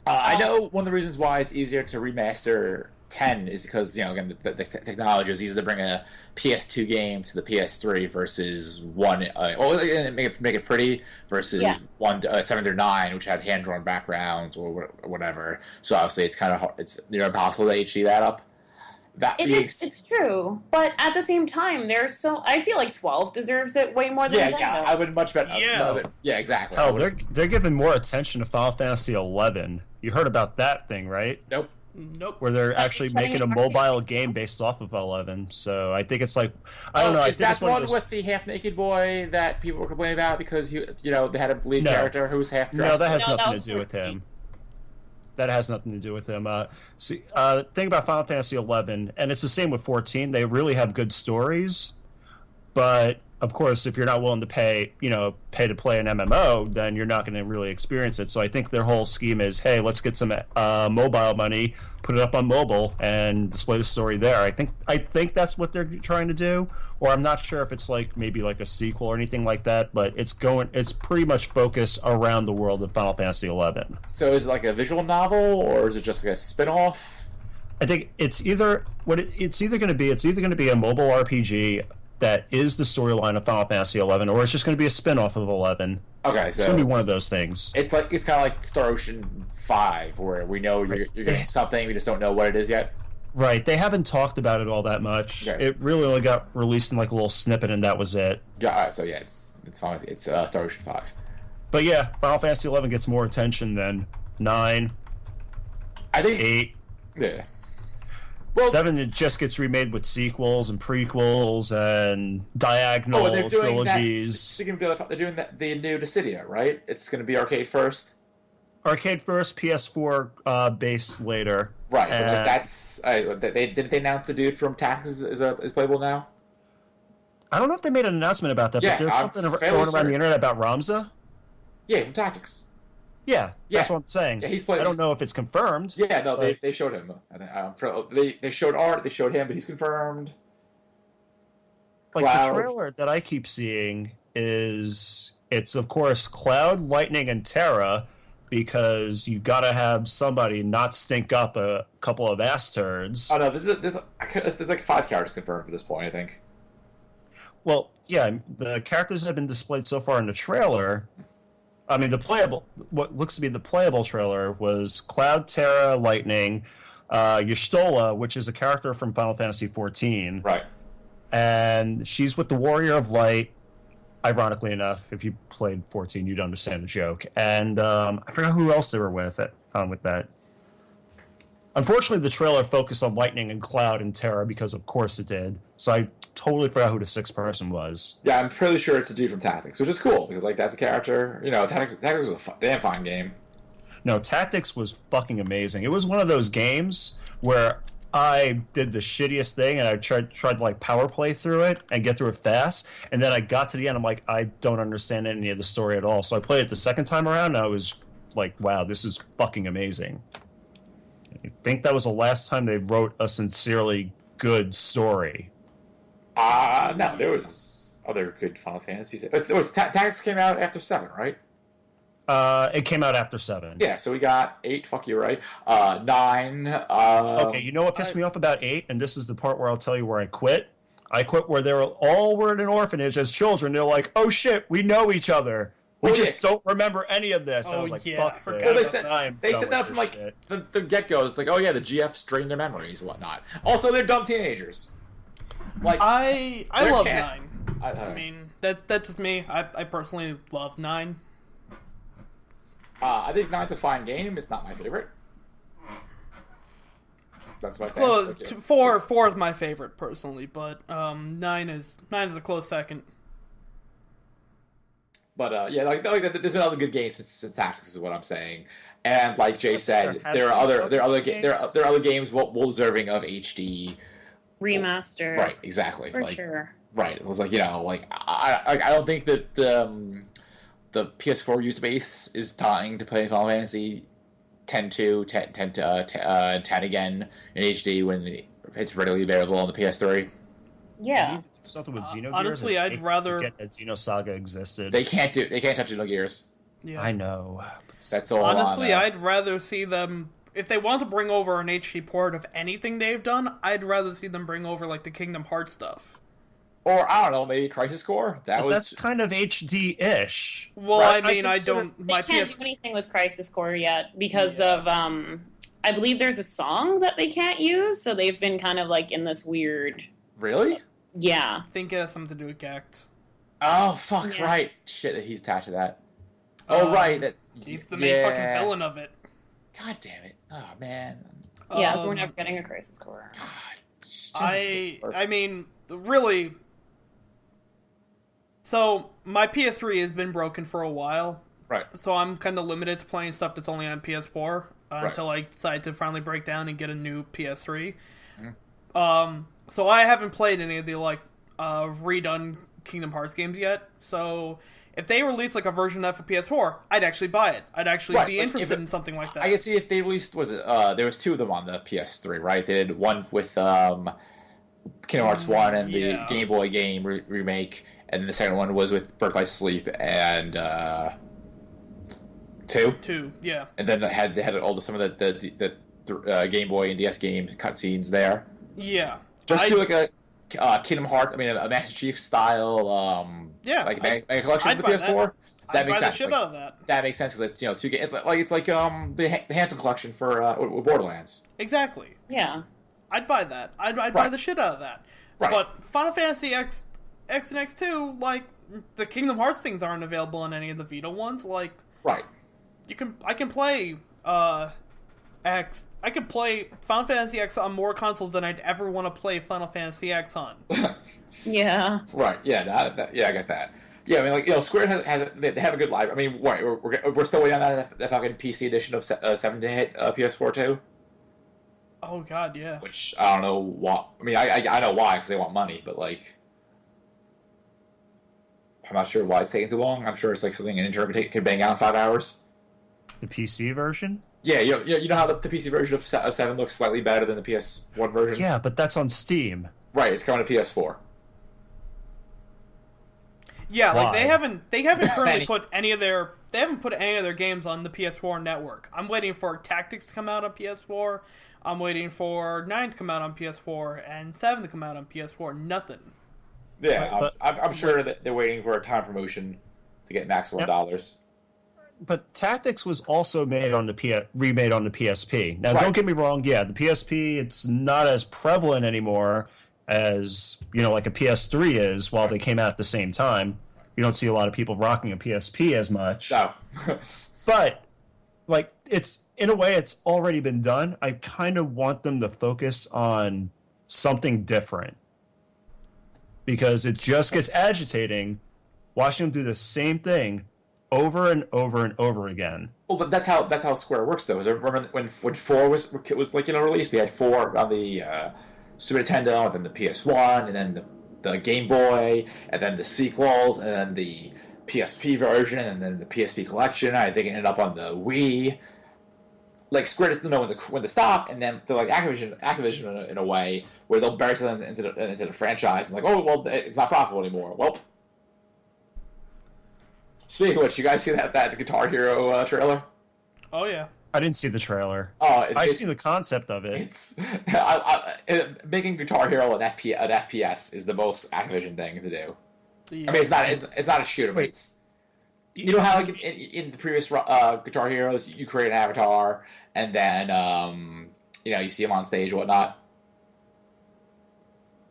I know one of the reasons why it's easier to remaster 10 is because, again, the technology was easy to bring a PS2 game to the PS3 versus one, make it pretty versus one 7 through 9, which had hand-drawn backgrounds or whatever. So obviously it's kind of hard, it's near impossible to HD that up. It's true, but at the same time, I feel like 12 deserves it way more than 10 does. I would much better. Yeah, exactly. Oh, they're giving more attention to Final Fantasy 11. You heard about that thing, right? Nope. Where they're actually making a mobile game based off of 11. So I think it's like, I don't know. Is that one with the half-naked boy that people were complaining about because they had a lead character who was half-dressed? No, that has nothing to do with him. That has nothing to do with him. Thing about Final Fantasy 11, and it's the same with 14. They really have good stories, but of course, if you're not willing to pay to play an MMO, then you're not going to really experience it. So I think their whole scheme is, hey, let's get some mobile money, put it up on mobile, and display the story there. I think that's what they're trying to do, or I'm not sure if it's like maybe like a sequel or anything like that. But it's pretty much focused around the world of Final Fantasy XI. So is it like a visual novel, or is it just like a spin-off? I think it's either going to be. It's either going to be a mobile RPG that is the storyline of Final Fantasy XI, or it's just going to be a spin-off of 11. Okay, it's going to be one of those things. It's kind of like Star Ocean 5, where we know you're getting something, we just don't know what it is yet. Right. They haven't talked about it all that much. Okay. It really only got released in like a little snippet, and that was it. Yeah. All right, so yeah, it's Star Ocean 5. But yeah, Final Fantasy XI gets more attention than 9. I think 8. Yeah. Well, 7, it just gets remade with sequels and prequels and diagonal trilogies. Speaking of they're doing the new Dissidia, right? It's going to be arcade first. Arcade first, PS4 based later. Right. But that's did they announce the dude from Tactics is playable now? I don't know if they made an announcement about that, Yeah, but there's something going around the internet about Ramza. Yeah, from Tactics. Yeah, that's what I'm saying. Yeah, he's playing. I don't know if it's confirmed. Yeah, no, they showed him. They showed art. They showed him, but he's confirmed. Like the trailer that I keep seeing it's of course Cloud, Lightning, and Terra, because you got to have somebody not stink up a couple of ass turds. Oh no, there's like 5 characters confirmed at this point, I think. Well, yeah, the characters that have been displayed so far in the trailer. I mean, what looks to be the playable trailer was Cloud, Terra, Lightning, Y'shtola, which is a character from Final Fantasy XIV. Right. And she's with the Warrior of Light. Ironically enough, if you played 14, you'd understand the joke. And I forgot who else they were with that. Unfortunately, the trailer focused on Lightning and Cloud and Terra because, of course, it did. So I totally forgot who the 6th person was. Yeah, I'm pretty sure it's a dude from Tactics, which is cool because that's a character. Tactics was a damn fine game. No, Tactics was fucking amazing. It was one of those games where I did the shittiest thing and I tried to like power play through it and get through it fast, and then I got to the end. I'm like, I don't understand any of the story at all. So I played it the second time around, and I was like, wow, this is fucking amazing. I think that was the last time they wrote a sincerely good story. No, there was other good Final Fantasies. Tactics came out after 7, right? It came out after 7. Yeah, so we got 8. Fuck you, right? 9. Okay, you know what pissed me off about 8, and this is the part where I'll tell you where I quit. I quit where they were in an orphanage as children. They're like, oh shit, we know each other. We just don't remember any of this. Oh, and I was like, yeah, fuck well, this. they said that from like the get-go. It's like, oh yeah, the GFs drain their memories and whatnot. Also, they're dumb teenagers. Like I love 9. I mean, that's just me. I personally love 9. I think 9's a fine game. It's not my favorite. That's my stance. 4 is my favorite personally, but 9 is a close second. But yeah, like there's been other good games since Tactics is what I'm saying. And like Jay said, there are other games well deserving of HD remasters. Right, exactly. For sure. Right. It was like, I don't think that the PS4 user base is dying to play Final Fantasy 10-2, 10 again in HD when it's readily available on the PS3. Yeah. Something with Xenogears. Honestly, I'd rather forget that Xenosaga existed. They can't touch Xenogears. Yeah. I know. That's all. Honestly, I'd rather see them if they want to bring over an HD port of anything they've done. I'd rather see them bring over like the Kingdom Hearts stuff. Or I don't know, maybe Crisis Core. That's kind of HD-ish. Well, right? I mean, I don't. They can't do anything with Crisis Core yet because of I believe there's a song that they can't use, so they've been kind of like in this weird. Really? Yeah. I think it has something to do with Gact. Oh fuck! Yeah. Right. Shit, he's attached to that. Oh right, he's the main fucking villain of it. God damn it! Oh man. Yeah, so we're never getting a Crisis Core. God. I mean, really. So my PS3 has been broken for a while. Right. So I'm kind of limited to playing stuff that's only on PS4 until I decide to finally break down and get a new PS3. Mm. So I haven't played any of the redone Kingdom Hearts games yet. So if they release like a version of that for PS4, I'd actually buy it. I'd actually be interested in something like that. I can see if they released, there was 2 of them on the PS3, right? They did one with Kingdom Hearts 1 and the Game Boy game remake, and then the second one was with Birth by Sleep and 2. 2, yeah. And then they had all some of the Game Boy and DS games cutscenes there. Yeah. Just do like a Kingdom Hearts, a Master Chief style, like a collection for the PS4. That makes sense. The shit out of that. That makes sense because it's 2 games. It's like the Hanson collection for Borderlands. Exactly. Yeah. I'd buy that. I'd buy the shit out of that. Right. But Final Fantasy X and X2, like the Kingdom Hearts things aren't available on any of the Vita ones. Like, right. I can play X. I could play Final Fantasy X on more consoles than I'd ever want to play Final Fantasy X on. Yeah. Right. Yeah. I get that. Yeah. Square they have a good library. We're still waiting on that fucking PC edition of 7 to hit PS4 too. Oh God, yeah. Which I don't know why. I know why because they want money, but like, I'm not sure why it's taking too long. I'm sure it's like something an intern could bang out in 5 hours. The PC version? Yeah, you know how the PC version of 7 looks slightly better than the PS1 version? Yeah, but that's on Steam. Right, it's coming to PS4. Yeah, Why? like they haven't currently put any of their games on the PS4 network. I'm waiting for Tactics to come out on PS4. I'm waiting for 9 to come out on PS4 and 7 to come out on PS4. Nothing. Yeah, but I'm sure that they're waiting for a time promotion to get maximum dollars. But Tactics was also remade on the PSP. Now, Right. Don't get me wrong. Yeah, the PSP, it's not as prevalent anymore as, like a PS3 is while they came out at the same time. You don't see a lot of people rocking a PSP as much. No. But, like, in a way, it's already been done. I kind of want them to focus on something different. Because it just gets agitating watching them do the same thing over and over and over again. Well, but that's how Square works, though. Remember when 4 was released? We had 4 on the Super Nintendo, and then the PS1, and then the Game Boy, and then the sequels, and then the PSP version, and then the PSP collection. I think it ended up on the Wii. Like, Square doesn't know when to stop, and then they're like Activision in a way where they'll bury them into the franchise and like, oh well, it's not profitable anymore. Well. Speaking of which, you guys see that Guitar Hero trailer? Oh yeah. I didn't see the trailer. I see the concept of it. It's making Guitar Hero an FPS is the most Activision thing to do. Yeah. It's not a shooter. But it's, you know how like in the previous Guitar Heroes you create an avatar and then you see him on stage or whatnot.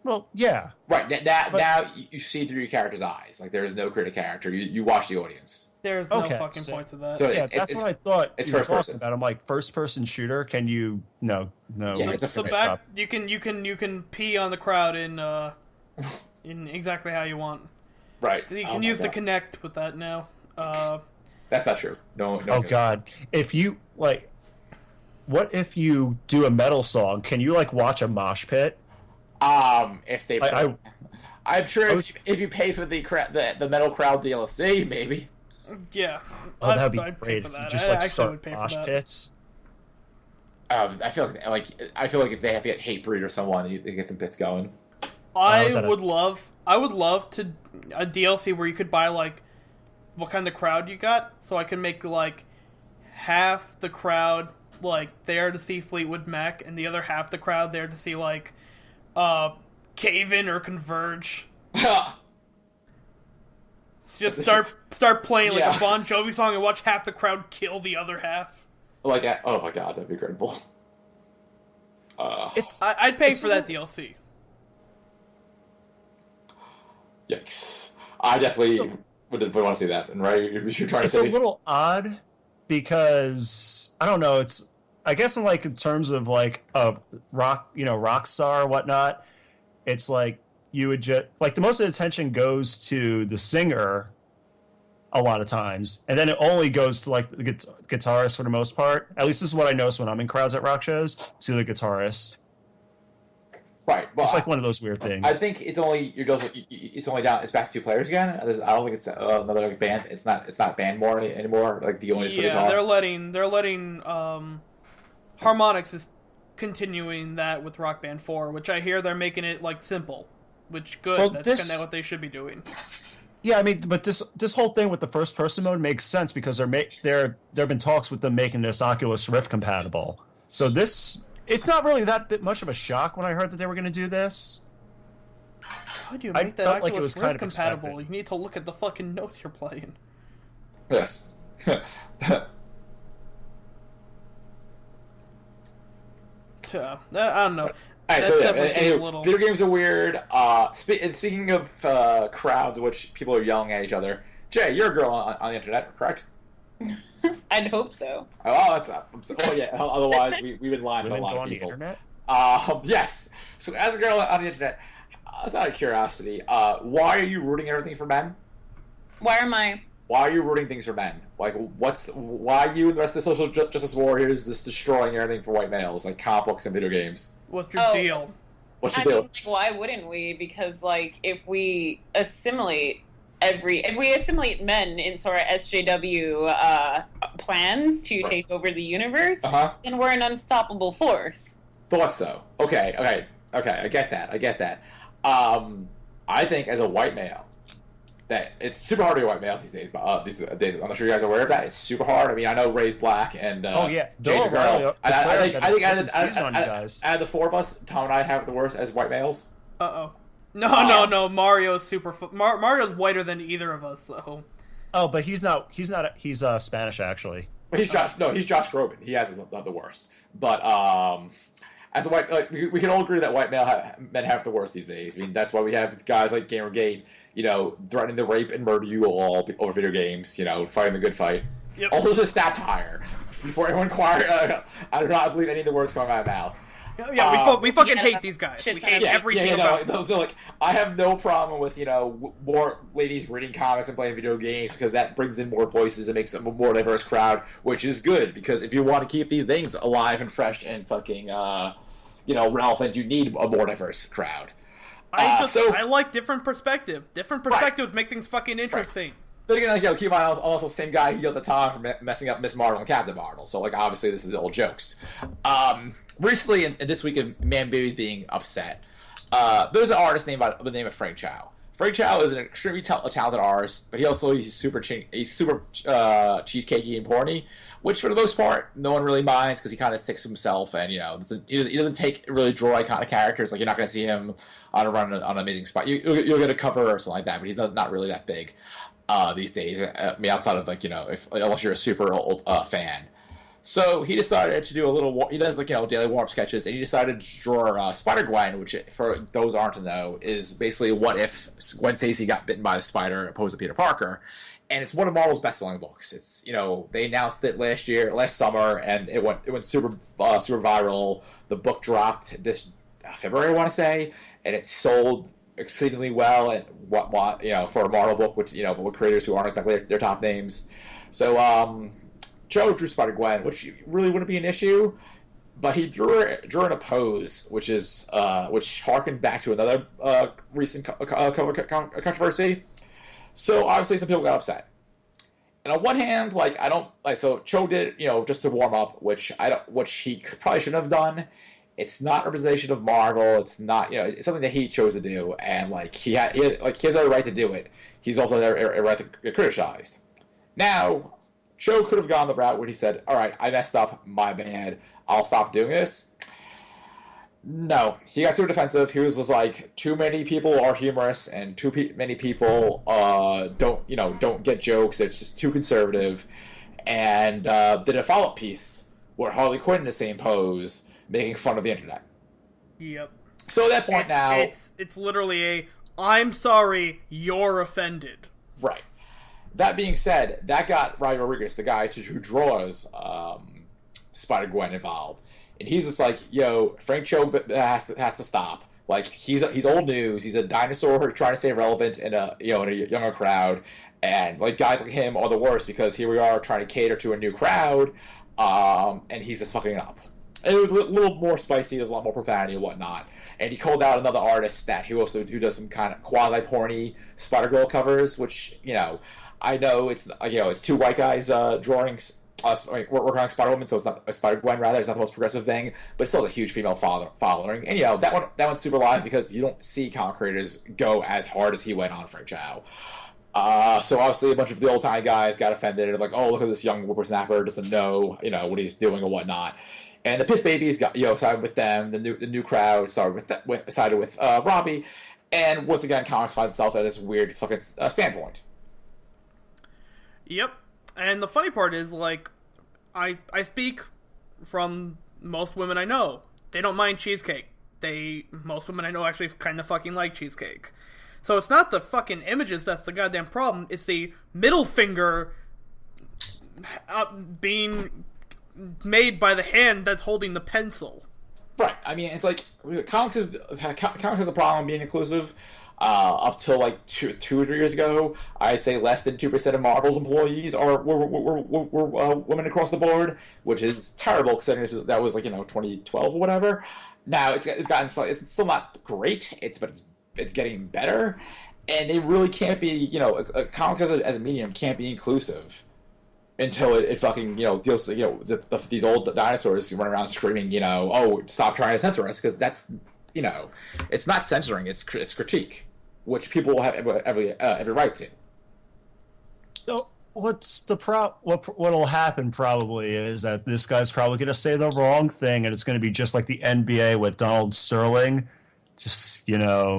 Well, yeah. Right, now you see through your character's eyes. Like, there is no creative character. You watch the audience. There's no fucking point to that. So Yeah, that's what I thought. It's you were first talking person. about. I'm like, first person shooter. Can you? No. Yeah, it's a the first back, you can pee on the crowd in exactly how you want. Right. You can use the Kinect with that now. That's not true. No. Oh God! If you like, what if you do a metal song? Can you like watch a mosh pit? If they, I'm sure if you pay for the Metal Crowd DLC, maybe. Yeah. Oh, that'd be I'd pay great. for If you that. just I like actually start would pay for mosh that. pits. I feel like if they have to get Hatebreed or someone, you get some bits going. I would love to a DLC where you could buy like what kind of crowd you got, so I could make like half the crowd like there to see Fleetwood Mac, and the other half the crowd there to see like Cave In or Converge. Just start playing like a Bon Jovi song and watch half the crowd kill the other half. Like, oh my God, that'd be incredible. I'd pay for that DLC. Yikes! I definitely would want to see that. And right, you're trying to say It's a little odd because I don't know. It's I guess in terms of like a rock star or whatnot. It's like you would just like the most of the attention goes to the singer a lot of times, and then it only goes to like the guitarist for the most part. At least this is what I notice when I'm in crowds at rock shows. See the guitarist. Right. Well, It's like one of those weird things. I think it's only it's only down. It's back to 2 players again. I don't think it's another like band. It's not band more anymore. Like the only Yeah, they're letting Harmonix is continuing that with Rock Band 4, which I hear they're making it like simple, which good. Well, That's kind of what they should be doing. Yeah, I mean, but this whole thing with the first person mode makes sense because there have been talks with them making this Oculus Rift compatible. So it's not really that much of a shock when I heard that they were going to do this. How do you I make that felt like it Oculus was Rift kind of compatible? expected. You need to look at the fucking notes you're playing. Yes. I don't know. Alright, That so yeah, definitely seems a little. video games are weird. And speaking of crowds, which people are yelling at each other. Jay, you're a girl on the internet, correct? I'd hope so. Oh yeah. Otherwise, we've been lying to a Women lot go of on the people. internet? Yes. So as a girl on the internet, it's out of curiosity. Why are you rooting everything for men? Why am I? Why are you rooting things for men? Like, why are you and the rest of the social justice warriors just destroying everything for white males, like comic books and video games? What's your deal? What's I your deal? mean, like, why wouldn't we? Because, like, if we assimilate men into our SJW plans to take over the universe, then we're an unstoppable force. Thought so. Okay. I get that. I think as a white male, that it's super hard to be a white male these days. But these days, I'm not sure you guys are aware of that. It's super hard. I mean, I know Ray's black and Jay's a girl. I think out of the 4 of us, Tom and I have the worst as white males. No. Mario's Mario's whiter than either of us. So. Oh, but he's not. He's Spanish actually. But he's Josh Groban. He has the worst. But as a white, we can all agree that men have the worst these days. I mean, that's why we have guys like Gamergate, threatening to rape and murder you all over video games. Fighting the good fight. Yep. Also, just satire. Before everyone inquire, I do not believe any of the words coming out of my mouth. Yeah, we fucking hate these guys. We hate everything about them. They're like, I have no problem with, more ladies reading comics and playing video games because that brings in more voices and makes a more diverse crowd, which is good because if you want to keep these things alive and fresh and fucking, relevant, you need a more diverse crowd. I like different perspective. Different perspectives make things fucking interesting. Right. Then again, keep in mind, also the same guy who yelled at Tom for messing up Miss Marvel and Captain Marvel. So, obviously, this is all jokes. Recently, and this week of Man Baby's being upset, there's an artist by the name of Frank Chow. Frank Chow is an extremely talented artist, but he's super cheesecakey and porny, which for the most part, no one really minds because he kind of sticks to himself, and he doesn't take really draw iconic characters. Like you're not going to see him on a run on Amazing Spot. You'll get a cover or something like that, but he's not really that big these days. I mean, outside of unless you're a super old fan. So he decided to do he does daily warm-up sketches, and he decided to draw Spider-Gwen, which for those aren't to know is basically what if Gwen Stacy got bitten by a spider opposed to Peter Parker, and it's one of Marvel's best-selling books. It's they announced it last summer, and it went super viral. The book dropped this February, I want to say, and it sold exceedingly well. And what for a Marvel book, which with creators who aren't exactly their top names, so. Joe drew Spider-Gwen, which really wouldn't be an issue, but he drew in a pose, which harkened back to another recent controversy. So obviously some people got upset. And on one hand, so Cho did it, just to warm up, which he probably shouldn't have done. It's not a representation of Marvel. It's not, it's something that he chose to do, and he has every right to do it. He's also a right to get criticized. Now. Cho could have gone the route where he said, all right, I messed up, my bad, I'll stop doing this. No, he got super defensive. He was just like, too many people are humorous and many people don't get jokes. It's just too conservative. And did a follow-up piece where Harley Quinn in the same pose, making fun of the internet. Yep. So at that point now... It's literally I'm sorry, you're offended. Right. That being said, that got Ryan Rodriguez, the guy who draws Spider-Gwen, involved, and he's just like, "Yo, Frank Cho has to stop. He's old news. He's a dinosaur trying to stay relevant in a younger crowd, and guys like him are the worst because here we are trying to cater to a new crowd, and he's just fucking up." it was a little more spicy. There was a lot more profanity and whatnot. And he called out another artist who does some kind of quasi porny Spider-Girl covers, which I know it's two white guys drawing. Working on Spider-Woman, so it's not a Spider-Gwen, rather. It's not the most progressive thing, but it still has a huge female following. And, that one's super live because you don't see comic creators go as hard as he went on Frank Chow. So obviously a bunch of the old-time guys got offended and like, oh, look at this young whippersnapper, doesn't know, what he's doing or whatnot. And the Piss Babies got, sided with them. The new crowd sided with Robbie. And once again, comics finds itself at this weird fucking standpoint. Yep. And the funny part is, like, I speak from most women I know. They don't mind cheesecake. Most women I know actually kind of fucking like cheesecake. So it's not the fucking images that's the goddamn problem. It's the middle finger being made by the hand that's holding the pencil. Right. I mean, it's like comics has a problem being inclusive. Up till like 2 or 3 years ago, I'd say less than 2% of Marvel's employees were women across the board, which is terrible considering that was 2012 or whatever. Now it's it's still not great. But it's getting better, and it really can't be. Comics as a medium can't be inclusive until it fucking deals with these old dinosaurs run around screaming oh, stop trying to censor us, because that's it's not censoring, it's critique, which people will have every right to. So what'll happen probably is that this guy's probably going to say the wrong thing, and it's going to be just like the NBA with Donald Sterling, just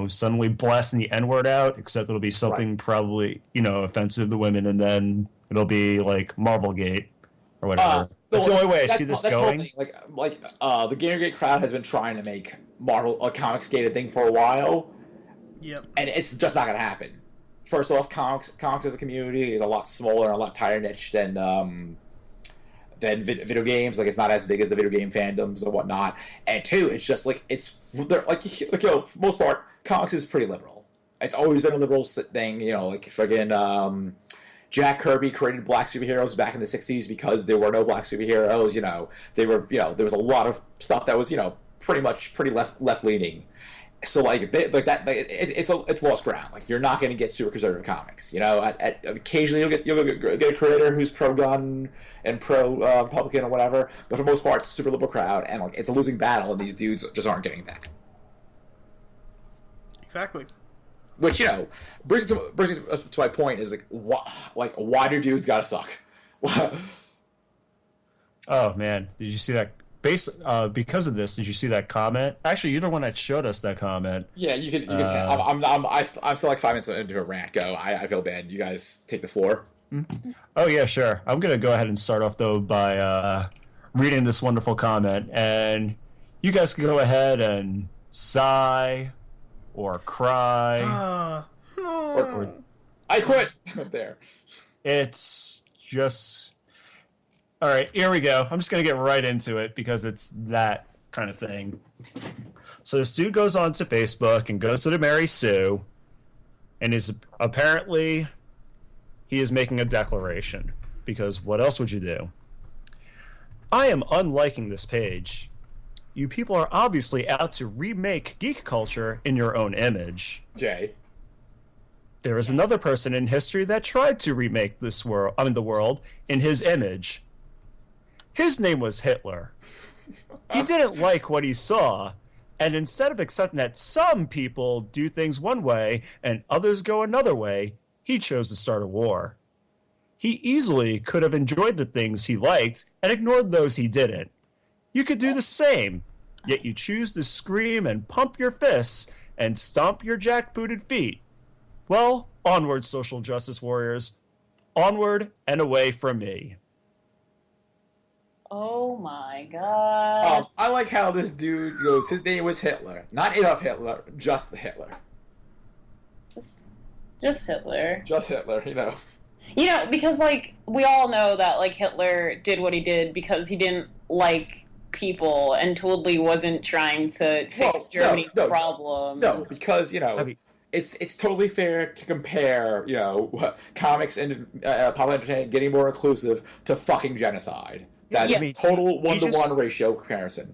suddenly blasting the N-word out, except it'll be something probably offensive to women, and then it'll be like Marvelgate or whatever. That's the only way I see this going. The Gamergate crowd has been trying to make Marvel a comics gated thing for a while. Yep. And it's just not going to happen. First off, comics as a community is a lot smaller and a lot tighter niche than video games. Like, it's not as big as the video game fandoms or whatnot. And two, it's just for the most part, comics is pretty liberal. It's always been a liberal thing. Friggin' Jack Kirby created black superheroes back in the 60s because there were no black superheroes. They were, there was a lot of stuff that was, pretty left leaning. So it's lost ground. Like, you're not going to get super conservative comics. Occasionally you'll get a creator who's pro gun and pro Republican or whatever, but for the most part, it's a super liberal crowd, and it's a losing battle, and these dudes just aren't getting that. Exactly. Which brings to my point is why do dudes gotta suck? Oh man, did you see that? Because of this, did you see that comment? Actually, you're the one that showed us that comment. Yeah, you can. I'm still like 5 minutes into a rant. Go. I feel bad. You guys take the floor. Oh yeah, sure. I'm gonna go ahead and start off though by reading this wonderful comment, and you guys can go ahead and sigh or cry or I quit. There. It's just. All right, here we go. I'm just going to get right into it because it's that kind of thing. So this dude goes on to Facebook and goes to the Mary Sue, and he is making a declaration, because what else would you do? I am unliking this page. You people are obviously out to remake geek culture in your own image. Jay. There is another person in history that tried to remake the world in his image. His name was Hitler. He didn't like what he saw, and instead of accepting that some people do things one way and others go another way, he chose to start a war. He easily could have enjoyed the things he liked and ignored those he didn't. You could do the same, yet you choose to scream and pump your fists and stomp your jackbooted feet. Well, onward, social justice warriors. Onward and away from me. Oh my god. I like how this dude goes, his name was Hitler. Not Adolf Hitler, just the Hitler. Just Hitler. Just Hitler, because, we all know that, Hitler did what he did because he didn't like people and totally wasn't trying to fix Germany's problems. No, because, it's totally fair to compare, comics and popular entertainment getting more inclusive to fucking genocide. That's I mean, total he just- 1-to-1 ratio comparison.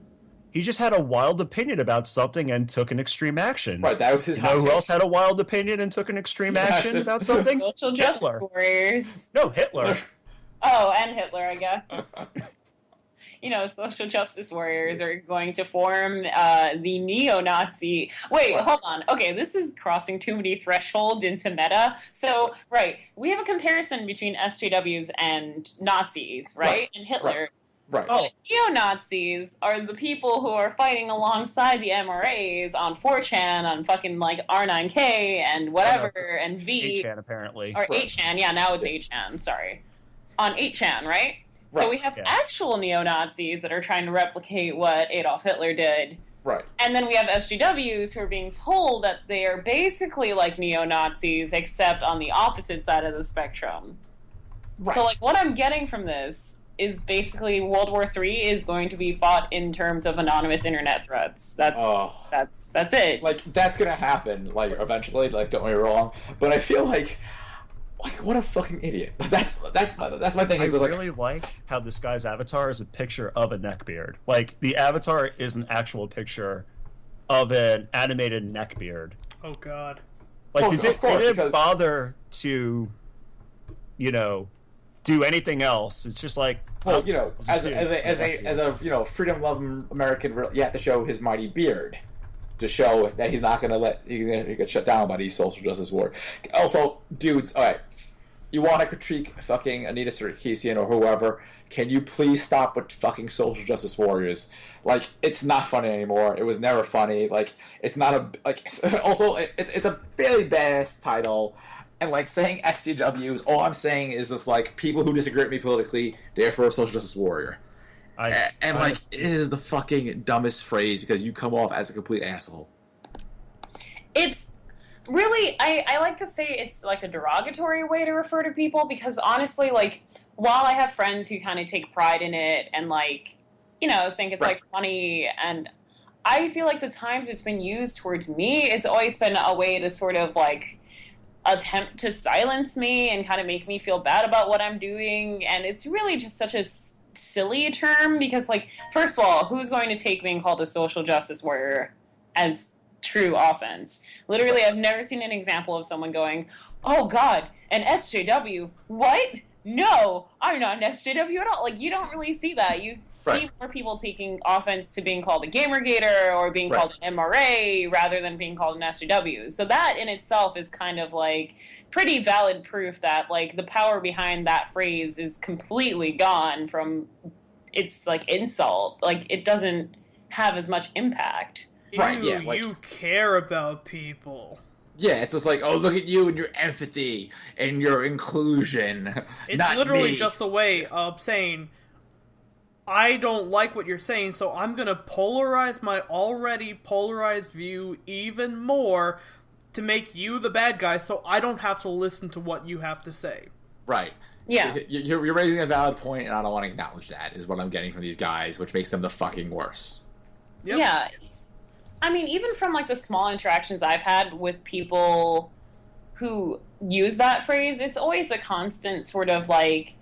He just had a wild opinion about something and took an extreme action. Right, that was his You hot know who take. else had a wild opinion and took an extreme action about something? Social justice Hitler. warriors. No, Hitler. Oh, and Hitler, I guess. Social justice warriors are going to form the neo-Nazi. Wait, hold on. Okay, this is crossing too many thresholds into meta. So, right, we have a comparison between SJWs and Nazis, right? And Hitler. Right. Oh, Neo-Nazis are the people who are fighting alongside the MRAs on 4chan, on fucking, like, R9K and whatever, and V. 8chan, apparently. Or 8chan, yeah, now it's 8chan, sorry. On 8chan, right? So we have actual neo-Nazis that are trying to replicate what Adolf Hitler did. Right. And then we have SJWs who are being told that they are basically like neo-Nazis, except on the opposite side of the spectrum. Right. So, like, what I'm getting from this is basically World War III is going to be fought in terms of anonymous internet threats. That's it. Like, that's gonna happen, like, eventually, like, don't get me wrong. But I feel like what a fucking idiot. That's my thing. I Is like, really like how this guy's avatar is a picture of a neckbeard. Like, the avatar is an actual picture of an animated neckbeard. Oh God. Like, they didn't because- bother to, do anything else. It's just like, well, it's as a a freedom-loving American, you have to show his mighty beard to show that he's not gonna he get shut down by these social justice war. Also, dudes, all right, you want to critique fucking Anita Sarkeesian or whoever? Can you please stop with fucking social justice warriors? Like, it's not funny anymore. It was never funny. Like, it's not Also, it's a fairly badass title. And, like, saying SCWs, all I'm saying is just, like, people who disagree with me politically, therefore a social justice warrior. It is the fucking dumbest phrase because you come off as a complete asshole. It's really, I like to say it's like a derogatory way to refer to people because honestly, like, while I have friends who kind of take pride in it and, like, think it's, like, funny, and I feel like the times it's been used towards me, it's always been a way to sort of, like, attempt to silence me and kind of make me feel bad about what I'm doing, and it's really just such a silly term because, like, first of all, who's going to take being called a social justice warrior as true offense? Literally, I've never seen an example of someone going, oh God, an SJW, what? No, I'm not an SJW at all. Like, you don't really see that. You see more people taking offense to being called a Gamergator or being called an MRA rather than being called an SJW. So that in itself is kind of, like, pretty valid proof that, like, the power behind that phrase is completely gone from its, like, insult. Like, it doesn't have as much impact. You care about people. Yeah, it's just like, oh, look at you and your empathy and your inclusion. It's not literally me. just a way of saying, I don't like what you're saying, so I'm going to polarize my already polarized view even more to make you the bad guy so I don't have to listen to what you have to say. Right. Yeah. So you're raising a valid point, and I don't want to acknowledge that, is what I'm getting from these guys, which makes them the fucking worst. Yep. Yeah, I mean, even from, like, the small interactions I've had with people who use that phrase, it's always a constant sort of, like,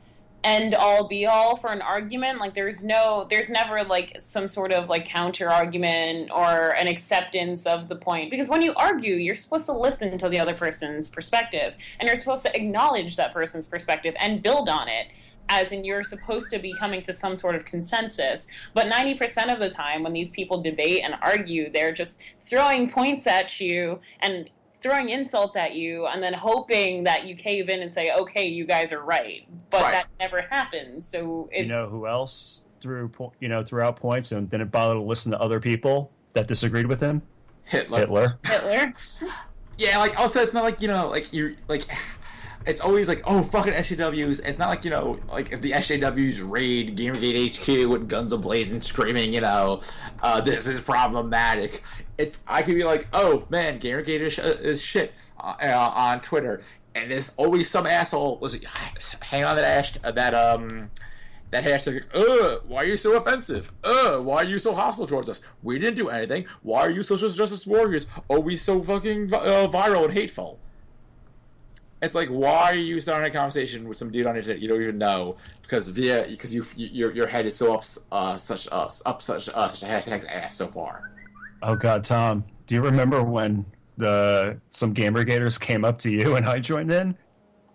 end-all, be-all for an argument. Like, there's never, like, some sort of, like, counter-argument or an acceptance of the point. Because when you argue, you're supposed to listen to the other person's perspective, and you're supposed to acknowledge that person's perspective and build on it. As in, you're supposed to be coming to some sort of consensus. But 90% of the time, when these people debate and argue, they're just throwing points at you and throwing insults at you and then hoping that you cave in and say, okay, you guys are right. But that never happens. So it's... who else threw out points and didn't bother to listen to other people that disagreed with him? Hitler. Yeah, like, also, it's not like, like, you're, like... It's always like, oh, fucking SJWs. It's not like, like if the SJWs raid Gamergate HQ with guns ablazing, screaming, this is problematic. I could be like, oh, man, Gamergate is shit on Twitter. And there's always some asshole was hang on that hashtag, why are you so offensive? Why are you so hostile towards us? We didn't do anything. Why are you social justice warriors always so fucking viral and hateful? It's like, why are you starting a conversation with some dude on the internet you don't even know? Because your head is so up such hashtag's ass so far. Oh God, Tom, do you remember when some Gamergaters came up to you and I joined in?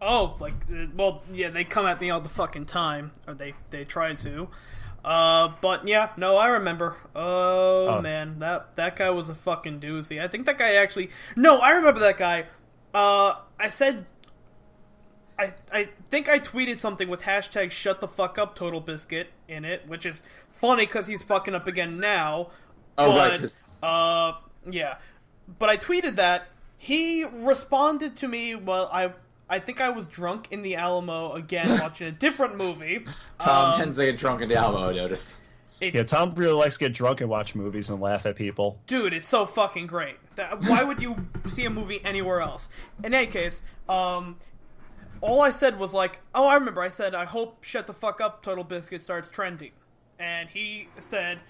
Oh, like, well, yeah, they come at me all the fucking time, or they try to. But yeah, no, I remember. Oh man, that guy was a fucking doozy. I think that guy actually. No, I remember that guy. I said. I think I tweeted something with hashtag shut the fuck up Total Biscuit in it, which is funny because he's fucking up again now. Oh, but, right. Yeah. But I tweeted that. He responded to me, well, I think I was drunk in the Alamo again watching a different movie. Tom tends to get drunk in the Alamo, I noticed. Yeah, Tom really likes to get drunk and watch movies and laugh at people. Dude, it's so fucking great. Why would you see a movie anywhere else? In any case, all I said was like, oh, I remember, I said, I hope Shut the Fuck Up Total Biscuit starts trending. And he said,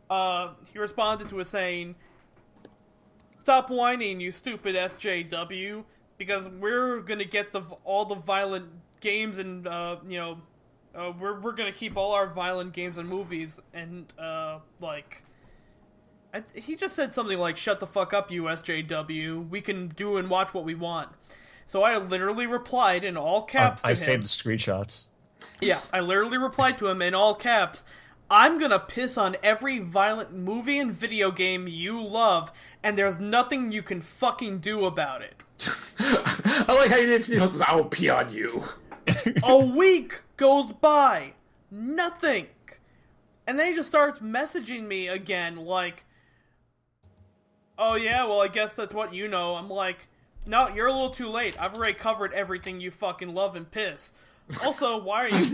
he responded to it saying, stop whining, you stupid SJW, because we're gonna get all the violent games and, we're gonna keep all our violent games and movies, and, he just said something like, shut the fuck up, you SJW, we can do and watch what we want. So I literally replied in all caps to him. I saved the screenshots. Yeah, I literally replied to him in all caps, I'm gonna piss on every violent movie and video game you love, and there's nothing you can fucking do about it. I like how you didn't feel this, I will pee on you. A week goes by. Nothing. And then he just starts messaging me again, like, oh yeah, well I guess that's what you know. I'm like, no, you're a little too late. I've already covered everything you fucking love and piss. Also, why are you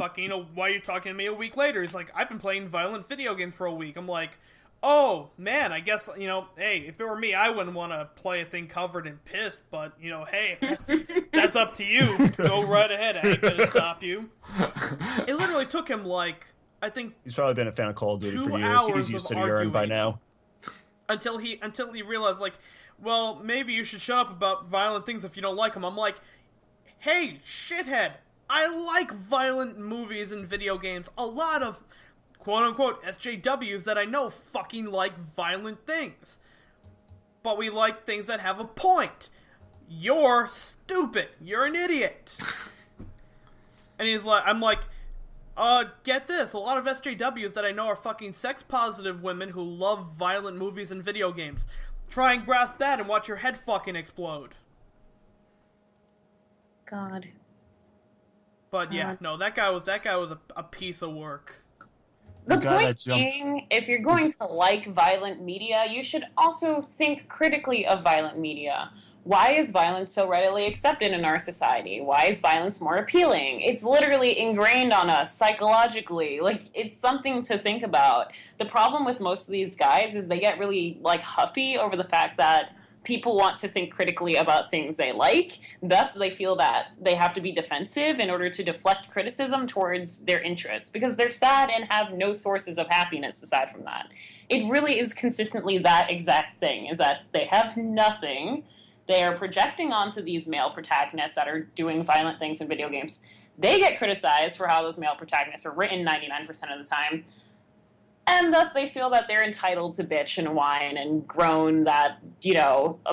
why are you talking to me a week later? He's like, I've been playing violent video games for a week. I'm like, oh, man, I guess, hey, if it were me, I wouldn't want to play a thing covered in piss, but, hey, if that's up to you. Go right ahead. I ain't gonna stop you. It literally took him, I think... He's probably been a fan of Call of Duty for years. hours He's used to the arguing urine by now. Until he realized, well, maybe you should shut up about violent things if you don't like them. I'm like, hey, shithead, I like violent movies and video games. A lot of quote-unquote SJWs that I know fucking like violent things. But we like things that have a point. You're stupid. You're an idiot. And I'm like, get this. A lot of SJWs that I know are fucking sex-positive women who love violent movies and video games. Try and grasp that and watch your head fucking explode. God. But yeah, no, that guy was a piece of work. The point being, if you're going to like violent media, you should also think critically of violent media. Why is violence so readily accepted in our society? Why is violence more appealing? It's literally ingrained on us psychologically. It's something to think about. The problem with most of these guys is they get really, huffy over the fact that people want to think critically about things they like. Thus, they feel that they have to be defensive in order to deflect criticism towards their interests because they're sad and have no sources of happiness aside from that. It really is consistently that exact thing, is that they have nothing. They are projecting onto these male protagonists that are doing violent things in video games. They get criticized for how those male protagonists are written 99% of the time. And thus they feel that they're entitled to bitch and whine and groan that,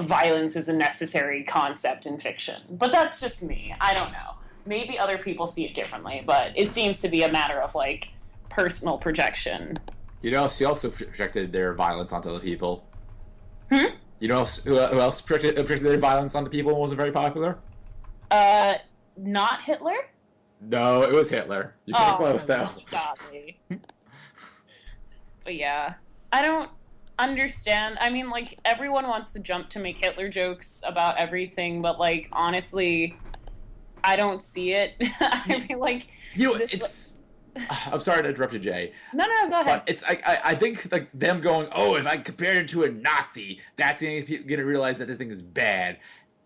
violence is a necessary concept in fiction. But that's just me. I don't know. Maybe other people see it differently, but it seems to be a matter of, personal projection. She also projected their violence onto other people. Hmm? Who else projected their violence onto people and wasn't very popular? Not Hitler? No, it was Hitler. You're pretty close, though. Godly. But yeah, I don't understand. I mean, everyone wants to jump to make Hitler jokes about everything, but, honestly, I don't see it. I feel like... I'm sorry to interrupt you, Jay. No, go ahead. But it's I think them going, oh, if I compare it to a Nazi, that's going to realize that the thing is bad.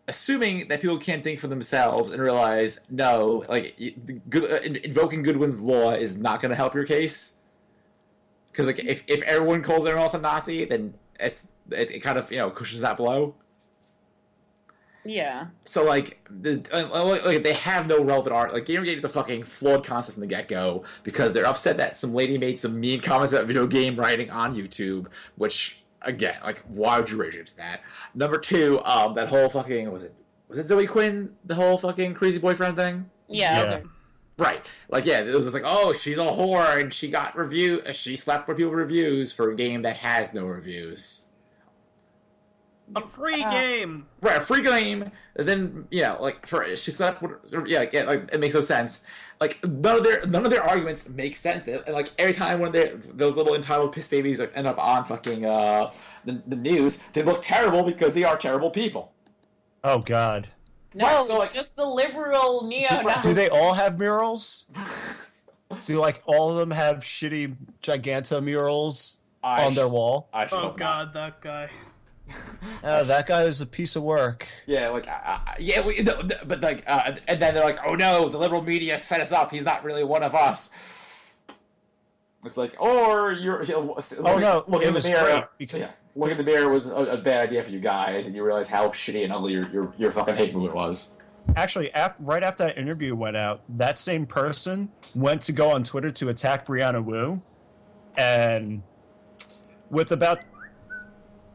Assuming that people can't think for themselves and realize, no, invoking Goodwin's law is not going to help your case. Because if everyone calls everyone else a Nazi, then it kind of cushions that blow. Yeah. So like, they have no relevant art. Like Gamergate is a fucking flawed concept from the get go because they're upset that some lady made some mean comments about video game writing on YouTube, which again, like, why would you rage against that? Number two, that whole fucking was it Zoe Quinn, the whole fucking crazy boyfriend thing? Yeah. Right. Like, yeah, it was just like, oh, she's a whore and she slapped people with reviews for a game that has no reviews. A free game. Right, a free game. And then, like she slept. Like it makes no sense. Like none of their arguments make sense. And like every time when those little entitled piss babies end up on fucking the news, they look terrible because they are terrible people. Oh God. No, Right, so, it's like, just the liberal neo-Nazis. Do they all have murals? Do like all of them have shitty Giganta murals on their wall? Oh God, that guy. That guy is a piece of work. Yeah, like but like, and then they're like, oh no, the liberal media set us up. He's not really one of us. It's like, or you're. Look in the mirror. Look in the mirror was a bad idea for you guys, and you realize how shitty and ugly your fucking hate movement was. Actually, right after that interview went out, that same person went to go on Twitter to attack Brianna Wu, and with about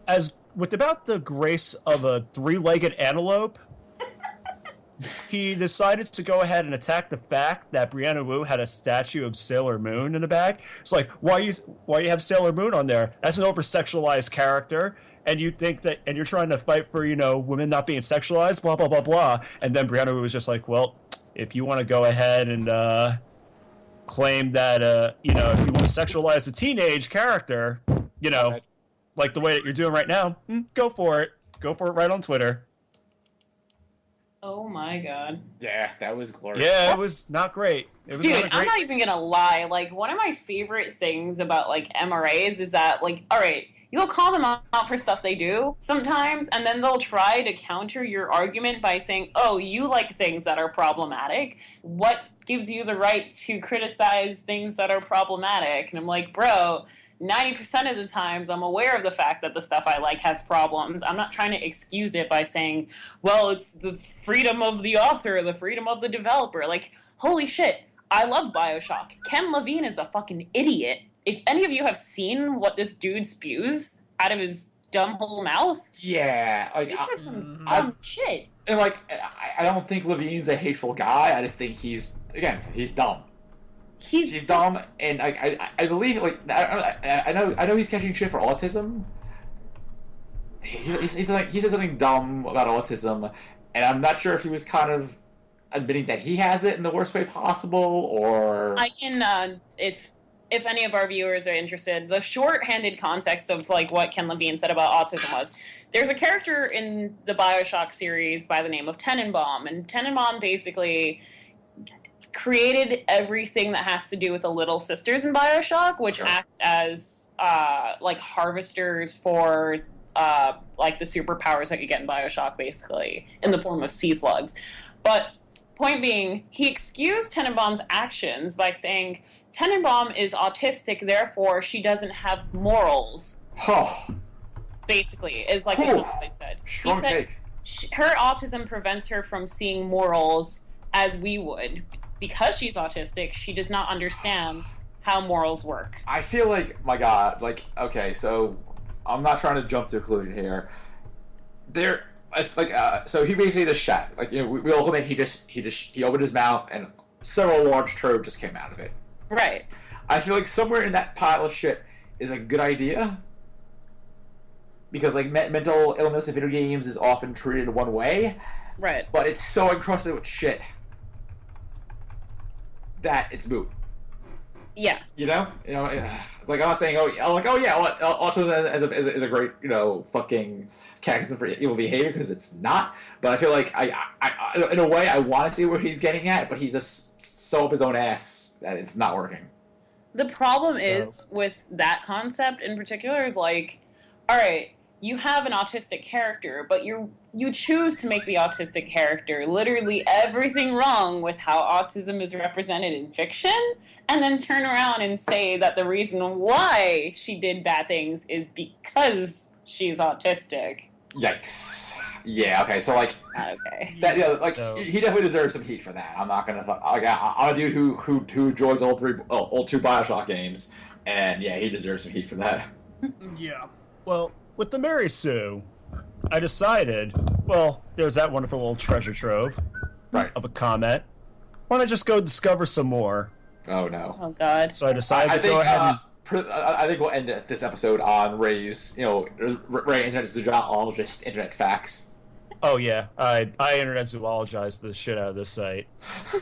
the grace of a three-legged antelope, he decided to go ahead and attack the fact that Brianna Wu had a statue of Sailor Moon in the bag. It's like, why you have Sailor Moon on there? That's an over-sexualized character, and you think that, and you're trying to fight for, women not being sexualized, blah, blah, blah, blah. And then Brianna Wu was just like, well, if you want to go ahead and claim that, if you want to sexualize a teenage character, like the way that you're doing right now, go for it. Go for it right on Twitter. Oh my God. Yeah, that was glorious. Yeah, it was not great. Dude, I'm not even gonna lie. Like, one of my favorite things about, like, MRAs is that, like, alright, you'll call them out for stuff they do sometimes, and then they'll try to counter your argument by saying, oh, you like things that are problematic. What gives you the right to criticize things that are problematic? And I'm like, bro, 90% of the times I'm aware of the fact that the stuff I like has problems. I'm not trying to excuse it by saying, well, it's the freedom of the author, the freedom of the developer. Like, holy shit, I love BioShock. Ken Levine is a fucking idiot. If any of you have seen what this dude spews out of his dumb whole mouth, yeah, like, this is some dumb shit. And like, I don't think Levine's a hateful guy. I just think he's dumb. He's dumb, and I believe, like, I know he's catching shit for autism. He said something dumb about autism, and I'm not sure if he was kind of admitting that he has it in the worst way possible, or I can if any of our viewers are interested, the short-handed context of, like, what Ken Levine said about autism was, there's a character in the BioShock series by the name of Tenenbaum, and Tenenbaum basically created everything that has to do with the little sisters in BioShock, which act as like harvesters for like the superpowers that you get in BioShock, basically, in the form of sea slugs. But point being, he excused Tenenbaum's actions by saying Tenenbaum is autistic, therefore she doesn't have morals. Basically, is like what they said. Strong take. Her autism prevents her from seeing morals as we would. Because she's autistic, she does not understand how morals work. I feel like, my God, like, okay, so I'm not trying to jump to a conclusion here. So he basically just shat. Like, we all admit he opened his mouth and several large turds just came out of it. Right. I feel like somewhere in that pile of shit is a good idea. Because, like, mental illness in video games is often treated one way. Right. But it's so encrusted with shit that it's moot. Yeah. It's like, I'm not saying, autism is a great, fucking catechism for evil behavior, because it's not. But I feel like I in a way I want to see where he's getting at, but he's just so up his own ass that it's not working. The problem is with that concept in particular is like, all right, you have an autistic character, but you choose to make the autistic character literally everything wrong with how autism is represented in fiction, and then turn around and say that the reason why she did bad things is because she's autistic. Yikes. Yeah. Okay. So like Okay. that. Yeah. Like So- he definitely deserves some heat for that. I'm not gonna. Like, I'm a dude who enjoys old two Bioshock games, and yeah, he deserves some heat for that. Yeah. Well, with the Mary Sue, I decided, well, there's that wonderful little treasure trove Right. of a comment. Why don't I just go discover some more? Oh no. Oh God. So I decided I to think go ahead and... I think we'll end this episode on Ray's, Ray Internet Zoologist Internet Facts. Oh, yeah. I internet zoologized the shit out of this site,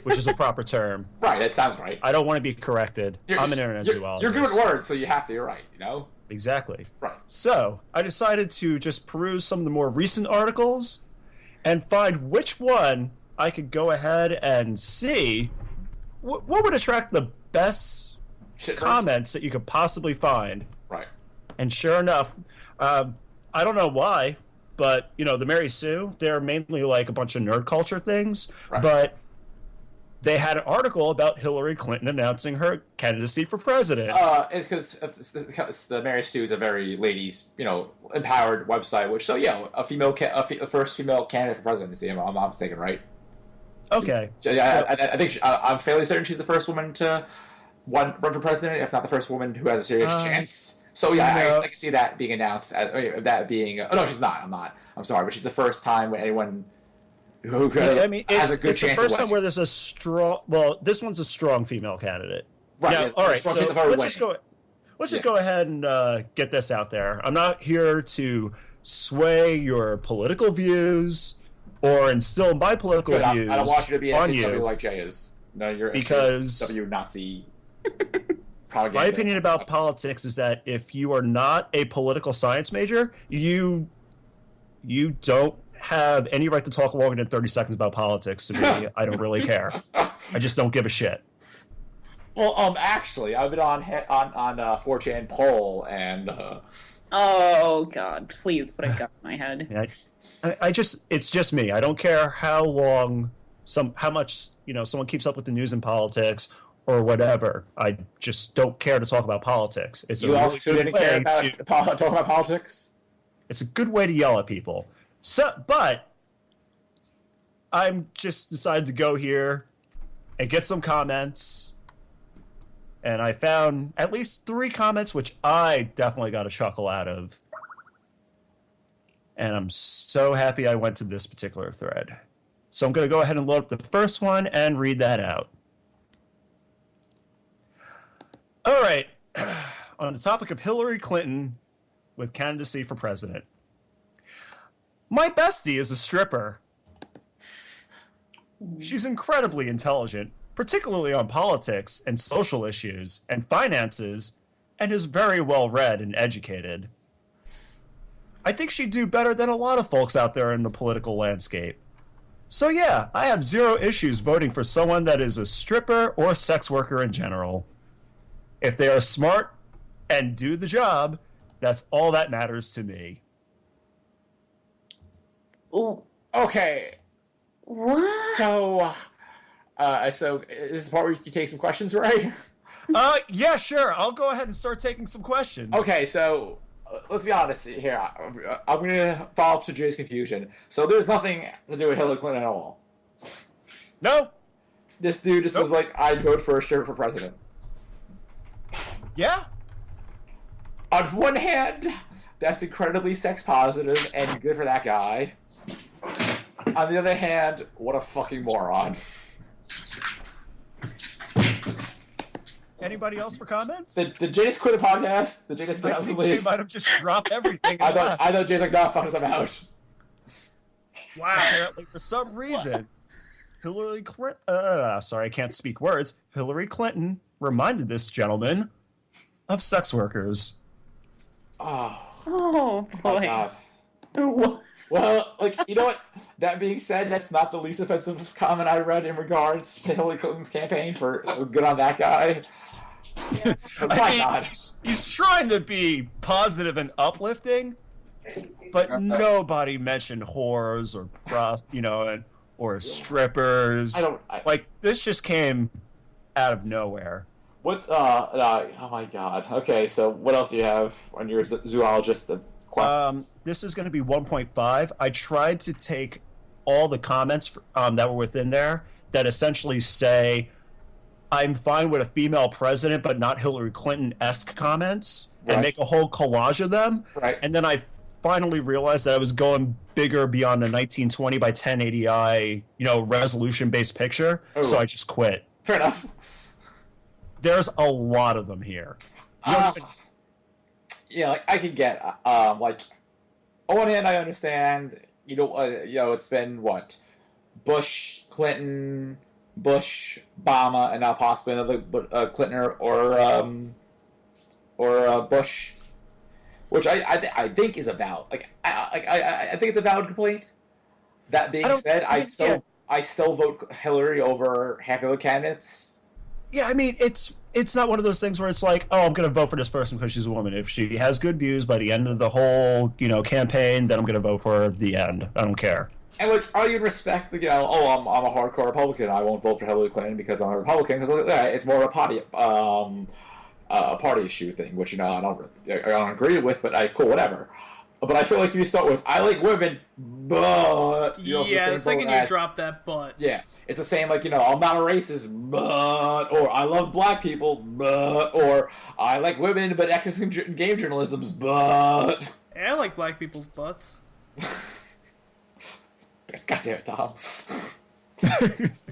which is a proper term. Right, that sounds right. I don't want to be corrected. I'm an internet zoologist. You're good with words, so you have to. You're right. You know. Exactly. Right. So I decided to just peruse some of the more recent articles and find which one I could go ahead and see what would attract the best Shit comments that you could possibly find. Right. And sure enough, I don't know why, but the Mary Sue, they're mainly like a bunch of nerd culture things, Right. but they had an article about Hillary Clinton announcing her candidacy for president. It's because the Mary Sue is a very ladies, empowered website. Which a first female candidate for presidency. I'm not mistaken, right? Okay. Yeah, I think I'm fairly certain she's the first woman to run for president, if not the first woman who has a serious chance. So yeah, I can see that being announced. That being oh no, she's not. I'm not. I'm sorry, but she's the first time when anyone who has a good it's chance. the first of time where there's a strong. Well, this one's a strong female candidate. Right. Now, Yes, all right. strong So chance of her let's just winning. go. Let's just go ahead and get this out there. I'm not here to sway your political views or instill my political Good, views I don't want you to be on NCW you. like Jay is. No, you're Because- W Nazi. propaganda. My opinion about politics is that if you are not a political science major, you don't have any right to talk longer than 30 seconds about politics. To me, I don't really care. I just don't give a shit. Well, actually, I've been on 4chan poll and. Oh God! Please put a gun in my head. And it's just me. I don't care how much someone keeps up with the news and politics or whatever. I just don't care to talk about politics. It's You a also really didn't good care way about talking about politics? It's a good way to yell at people. But I'm just decided to go here and get some comments. And I found at least 3 comments, which I definitely got a chuckle out of. And I'm so happy I went to this particular thread. So I'm going to go ahead and load up the first one and read that out. All right. On the topic of Hillary Clinton with candidacy for president. My bestie is a stripper. She's incredibly intelligent, particularly on politics and social issues and finances, and is very well read and educated. I think she'd do better than a lot of folks out there in the political landscape. So yeah, I have 0 issues voting for someone that is a stripper or sex worker in general. If they are smart and do the job, that's all that matters to me. Ooh, Okay, what? so is this the part where you can take some questions, right? Yeah, sure. I'll go ahead and start taking some questions. Okay, so let's be honest here. I'm going to follow up to Jay's confusion. So there's nothing to do with Hillary Clinton at all. No. This dude just was like, I'd vote for a stripper for president. Yeah. On one hand, that's incredibly sex positive and good for that guy. On the other hand, what a fucking moron. Anybody else for comments? Did Jay just quit the podcast? Did Jay just get I up and think Jay leave? might have just dropped everything. I and thought Jay's like, no, fuck this, I'm out. Wow. apparently, for some reason, Hillary Clinton. Sorry, I can't speak words. Hillary Clinton reminded this gentleman of sex workers. Oh, Oh my boy. God. What? Well, you know what? That being said, that's not the least offensive comment I read in regards to Hillary Clinton's campaign, so good on that guy. But my I mean, God. he's trying to be positive and uplifting, but nobody mentioned whores or or strippers. Like, this just came out of nowhere. Oh my God. Okay, so what else do you have on your zoologist Quests. This is going to be 1.5. I tried to take all the comments that were within there that essentially say, I'm fine with a female president, but not Hillary Clinton-esque comments, and Right. make a whole collage of them. Right. And then I finally realized that I was going bigger beyond a 1920 by 1080i, resolution-based picture. Oh. So I just quit. Fair enough. There's a lot of them here. You don't even- I could get on one hand, I understand. It's been what, Bush, Clinton, Bush, Obama, and now possibly another Clinton or Bush, which I think is about I think it's a valid complaint. That being said, I still vote Hillary over half of the candidates. Yeah, I mean, it's not one of those things where it's like, oh, I'm going to vote for this person because she's a woman. If she has good views by the end of the whole, campaign, then I'm going to vote for her at the end. I don't care. And I even respect I'm a hardcore Republican. I won't vote for Hillary Clinton because I'm a Republican because it's more of a party issue thing, which I don't agree with, but cool, whatever. But I feel like if you start with I like women, but the second you drop that but. Yeah, it's the same I'm not a racist, but, or I love black people, but, or I like women, but accessing game journalism's, but. I like black people's butts. God damn it, Tom.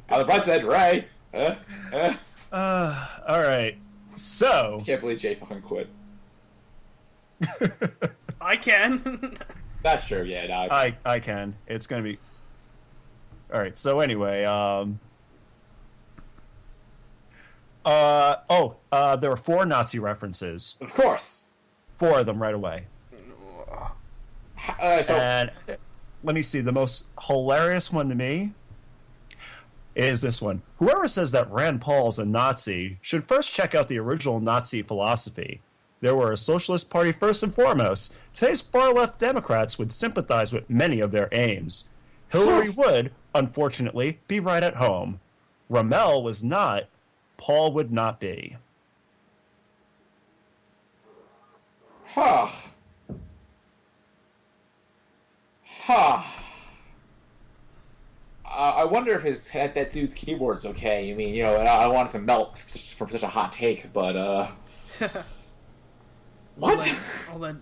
On the bright side, right? All right. So. I can't believe Jay fucking quit. I can. That's true, yeah. No, I can. It's going to be... All right, so anyway, there were 4 Nazi references. Of course. 4 of them right away. And let me see, the most hilarious one to me is this one. Whoever says that Rand Paul is a Nazi should first check out the original Nazi philosophy. They were a socialist party first and foremost. Today's far-left Democrats would sympathize with many of their aims. Hillary would, unfortunately, be right at home. Rommel was not. Paul would not be. Huh. I wonder if that dude's keyboard's okay. I mean, I don't want it to melt from such a hot take, but what? All that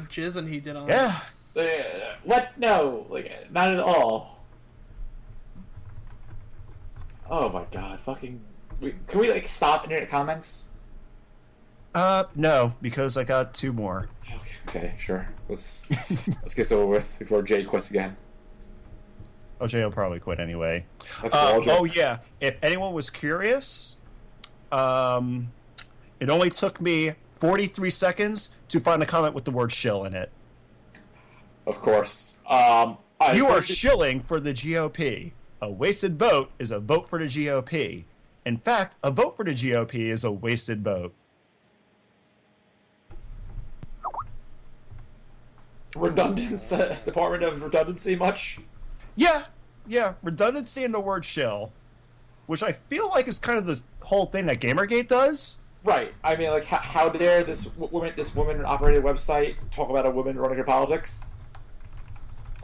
jizzing he did on Yeah. What? No, not at all. Oh my god, fucking! Can we stop internet comments? No, because I got 2 more. Okay, sure. Let's get this over with before Jay quits again. Oh, Jay will probably quit anyway. That's cool, yeah. If anyone was curious, it only took me 43 seconds to find a comment with the word shill in it. Of course. You are shilling for the GOP. A wasted vote is a vote for the GOP. In fact, a vote for the GOP is a wasted vote. Department of Redundancy much? Yeah. Redundancy in the word shill, which I feel like is kind of the whole thing that Gamergate does. Right. I mean, how dare this woman operated website talk about a woman running for politics?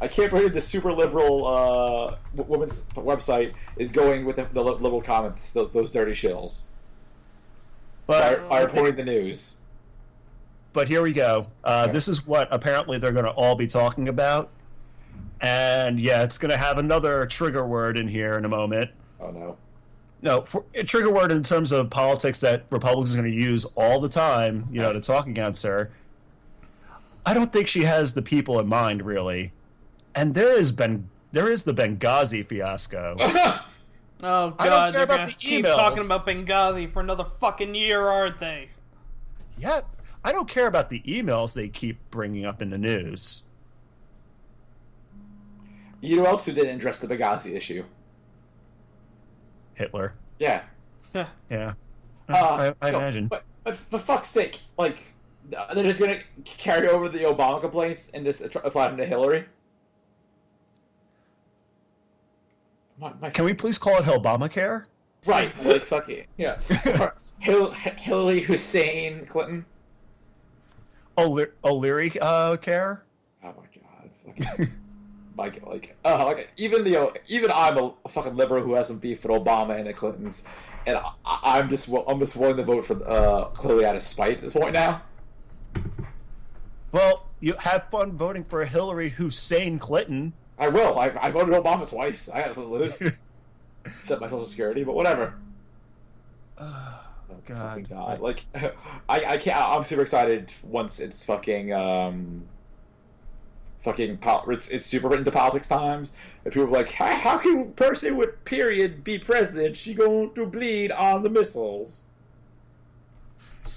I can't believe the super liberal woman's website is going with the liberal comments. Those dirty shills. But are reporting the news. But here we go. This is what apparently they're going to all be talking about. And yeah, it's going to have another trigger word in here in a moment. Oh no. No, a trigger word in terms of politics that Republicans are going to use all the time, to talk against her. I don't think she has the people in mind, really. And there is the Benghazi fiasco. Oh god, they're gonna keep emails. talking about Benghazi for another fucking year, aren't they? Yep. I don't care about the emails they keep bringing up in the news. You know who else who didn't address the Benghazi issue? Hitler. Yeah. Yeah. I imagine. But for fuck's sake, they're just gonna carry over the Obama complaints and just apply them to Hillary? Can we please call it Obamacare? Right, fuck it. Yeah. Hillary Hussein Clinton. O'Leary care? Oh my god. Like even I'm a fucking liberal who has some beef with Obama and the Clintons, and I'm just willing to vote for clearly out of spite at this point now. Well, you have fun voting for a Hillary Hussein Clinton. I will. I voted Obama twice. I had to lose. Except my Social Security, but whatever. Oh, God. Like, I can't. I'm super excited once it's it's super into politics times. And people are like, how can a person with period be president? She going to bleed on the missiles.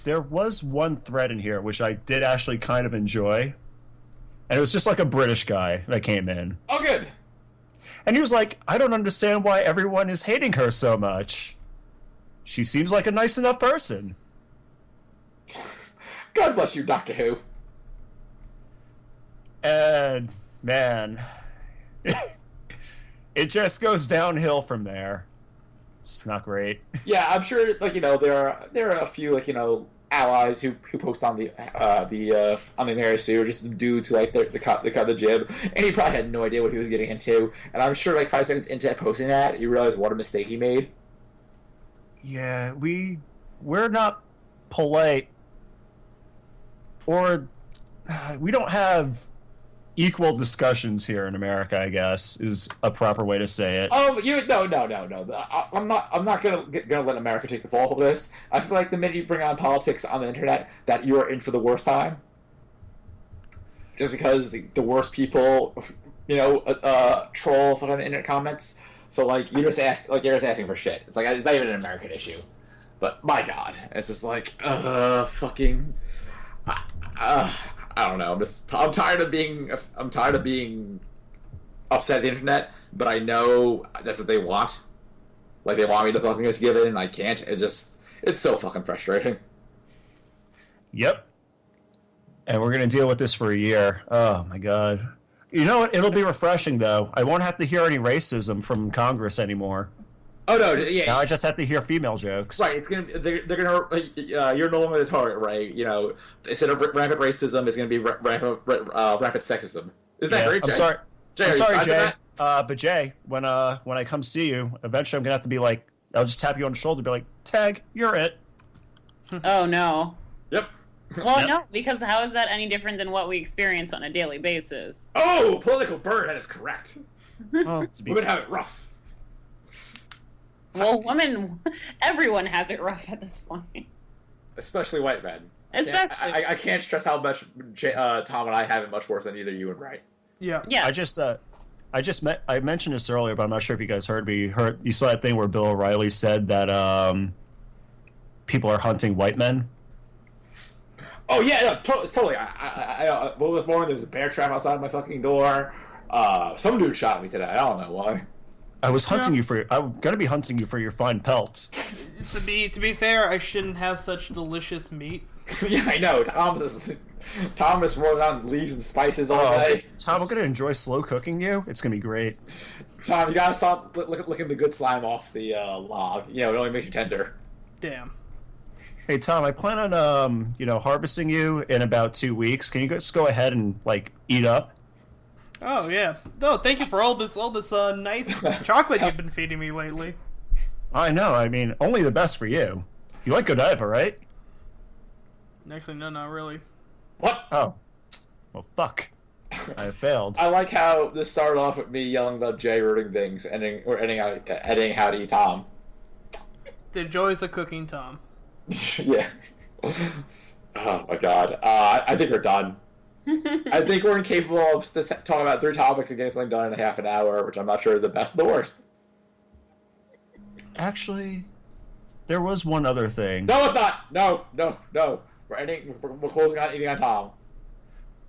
There was one thread in here which I did actually kind of enjoy. And it was just like a British guy that came in. Oh, good. And he was like, I don't understand why everyone is hating her so much. She seems like a nice enough person. God bless you, Doctor Who. And, man, it just goes downhill from there. It's not great. Yeah, I'm sure, like, there are a few, like, allies who post on the NYSE, or just due to like the jib, and he probably had no idea what he was getting into. And I'm sure like 5 seconds into posting that, he realized what a mistake he made. Yeah, we're not polite, or we don't have equal discussions here in America, I guess, is a proper way to say it. Oh, no. I'm not gonna let America take the fall for this. I feel like the minute you bring on politics on the internet, that you are in for the worst time. Just because the worst people, troll on the internet comments. So like you're just asking for shit. It's like it's not even an American issue. But my God, it's just like I don't know. I'm tired of being upset at the internet, but I know that's what they want. Like they want me to fucking just give in, and I can't. It's so fucking frustrating. Yep. And we're gonna deal with this for a year. Oh my God. You know what? It'll be refreshing though. I won't have to hear any racism from Congress anymore. Oh no! Yeah. Now I just have to hear female jokes. Right. It's gonna. They're gonna. You're no longer the target, right? Instead of rampant racism, it's gonna be rampant sexism. Isn't that great, Jay? I'm sorry, Jay. But Jay, when I come see you, eventually I'm gonna have to be like, I'll just tap you on the shoulder, and be like, "Tag, you're it." Oh no. Yep. Well, Yep. no, because how is that any different than what we experience on a daily basis? Oh, political bird. That is correct. Oh, Women have it rough. Well, everyone has it rough at this point. Especially white men. Especially. I can't stress how much Tom and I have it much worse than either you and Wright. Yeah. Yeah. I mentioned this earlier, but I'm not sure if you guys heard me. You saw that thing where Bill O'Reilly said that people are hunting white men. Oh yeah, no, totally. I what was more? There was a bear trap outside my fucking door. Some dude shot me today. I don't know why. I'm gonna be hunting you for your fine pelt. To be fair, I shouldn't have such delicious meat. Yeah, I know. Tom is rolling on leaves and spices all day. Tom, I'm gonna enjoy slow cooking you. It's gonna be great. Tom, you gotta stop licking the good slime off the log. It only makes you tender. Damn. Hey Tom, I plan on harvesting you in about 2 weeks. Can you just go ahead and eat up? Oh yeah. No, thank you for all this nice chocolate you've been feeding me lately. I know. I mean, only the best for you. You like Godiva, right? Actually, no, not really. What? Oh. Well, fuck. I failed. I like how this started off with me yelling about Jay rooting things, ending how to eat Tom. The joys of cooking, Tom. Yeah. Oh my God. I think we're done. I think we're incapable of talking about 3 topics and getting something done in half an hour, which I'm not sure is the best or the worst. Actually, there was one other thing. No, it's not. No. We're closing on eating on Tom.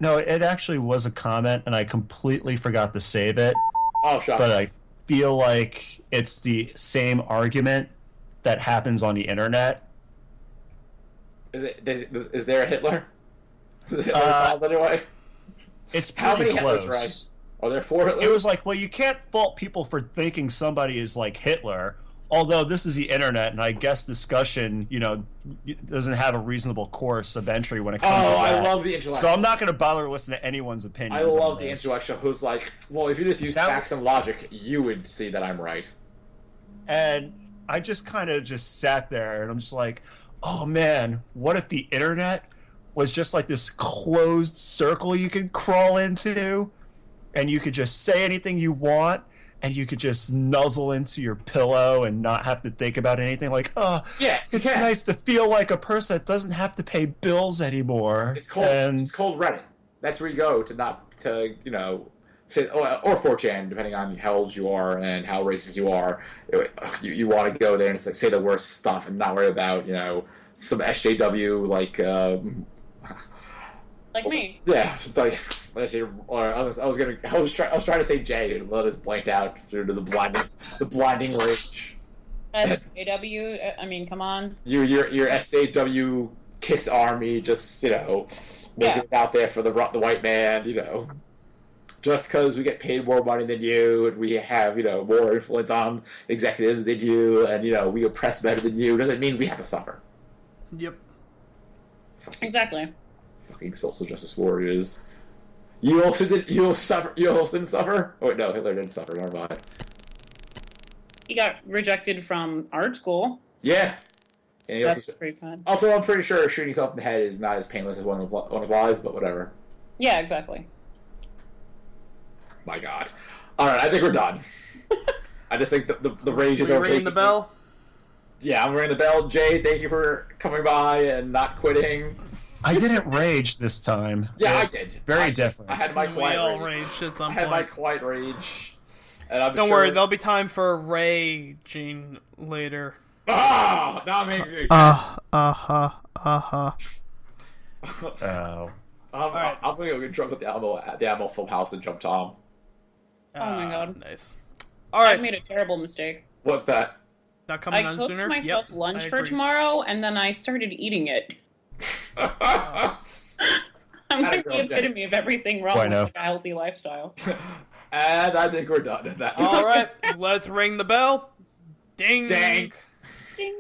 No, it actually was a comment, and I completely forgot to save it. Oh, shucks. But I feel like it's the same argument that happens on the internet. Is there a Hitler? Is Hitler involved anyway? It's How pretty many close. Hitlers, right? Are there 4 Hitlers? It was like, well, you can't fault people for thinking somebody is like Hitler. although this is the internet, and I guess discussion, doesn't have a reasonable course of entry when it comes to that. I love the intellectual. So I'm not going to bother listening to anyone's opinion. I love the intellectual who's like, well, if you just use facts and logic, you would see that I'm right. And I just kind of just sat there, and I'm just like, oh man, what if the internet was just like this closed circle you could crawl into, and you could just say anything you want, and you could just nuzzle into your pillow and not have to think about anything. Like, it's nice to feel like a person that doesn't have to pay bills anymore. It's called Reddit. That's where you go to say, or 4chan, depending on how old you are and how racist you are. You want to go there and just, like, say the worst stuff and not worry about some SJW like me. Yeah, just like I was trying to say Jay, and let us blanked out through to the blinding rage. SJW, I mean, come on. Your SJW Kiss Army, just making it out there for the white man, Just because we get paid more money than you, and we have more influence on executives than you, and we oppress better than you, doesn't mean we have to suffer. Yep. Exactly. Fucking social justice warriors. You also didn't suffer? Oh wait, no, Hitler didn't suffer. Never mind. He got rejected from art school. Yeah. And That's pretty fun. Also, I'm pretty sure shooting yourself in the head is not as painless as one implies, but whatever. Yeah, exactly. My God. All right, I think we're done. I just think the rage is okay. Ringing the bell. Yeah, I'm ringing the bell. Jay, thank you for coming by and not quitting. I didn't rage this time. Yeah, I did. Very different. I had my quiet We all rage. raged at some I had point. my quiet rage. And I'm Don't sure... worry, there'll be time for raging later. Ah! Now I'm angry again. Oh. Right. I'm gonna go jump at the Alamo Film House and jump Tom. Oh my God. Nice. All right. I made a terrible mistake. What's that? Not coming I on cooked sooner? myself Yep, lunch I for agree. tomorrow, and then I started eating it. I'm like the epitome of everything wrong with like a healthy lifestyle. And I think we're done at that. All right, let's ring the bell. Ding. Dang. Ding.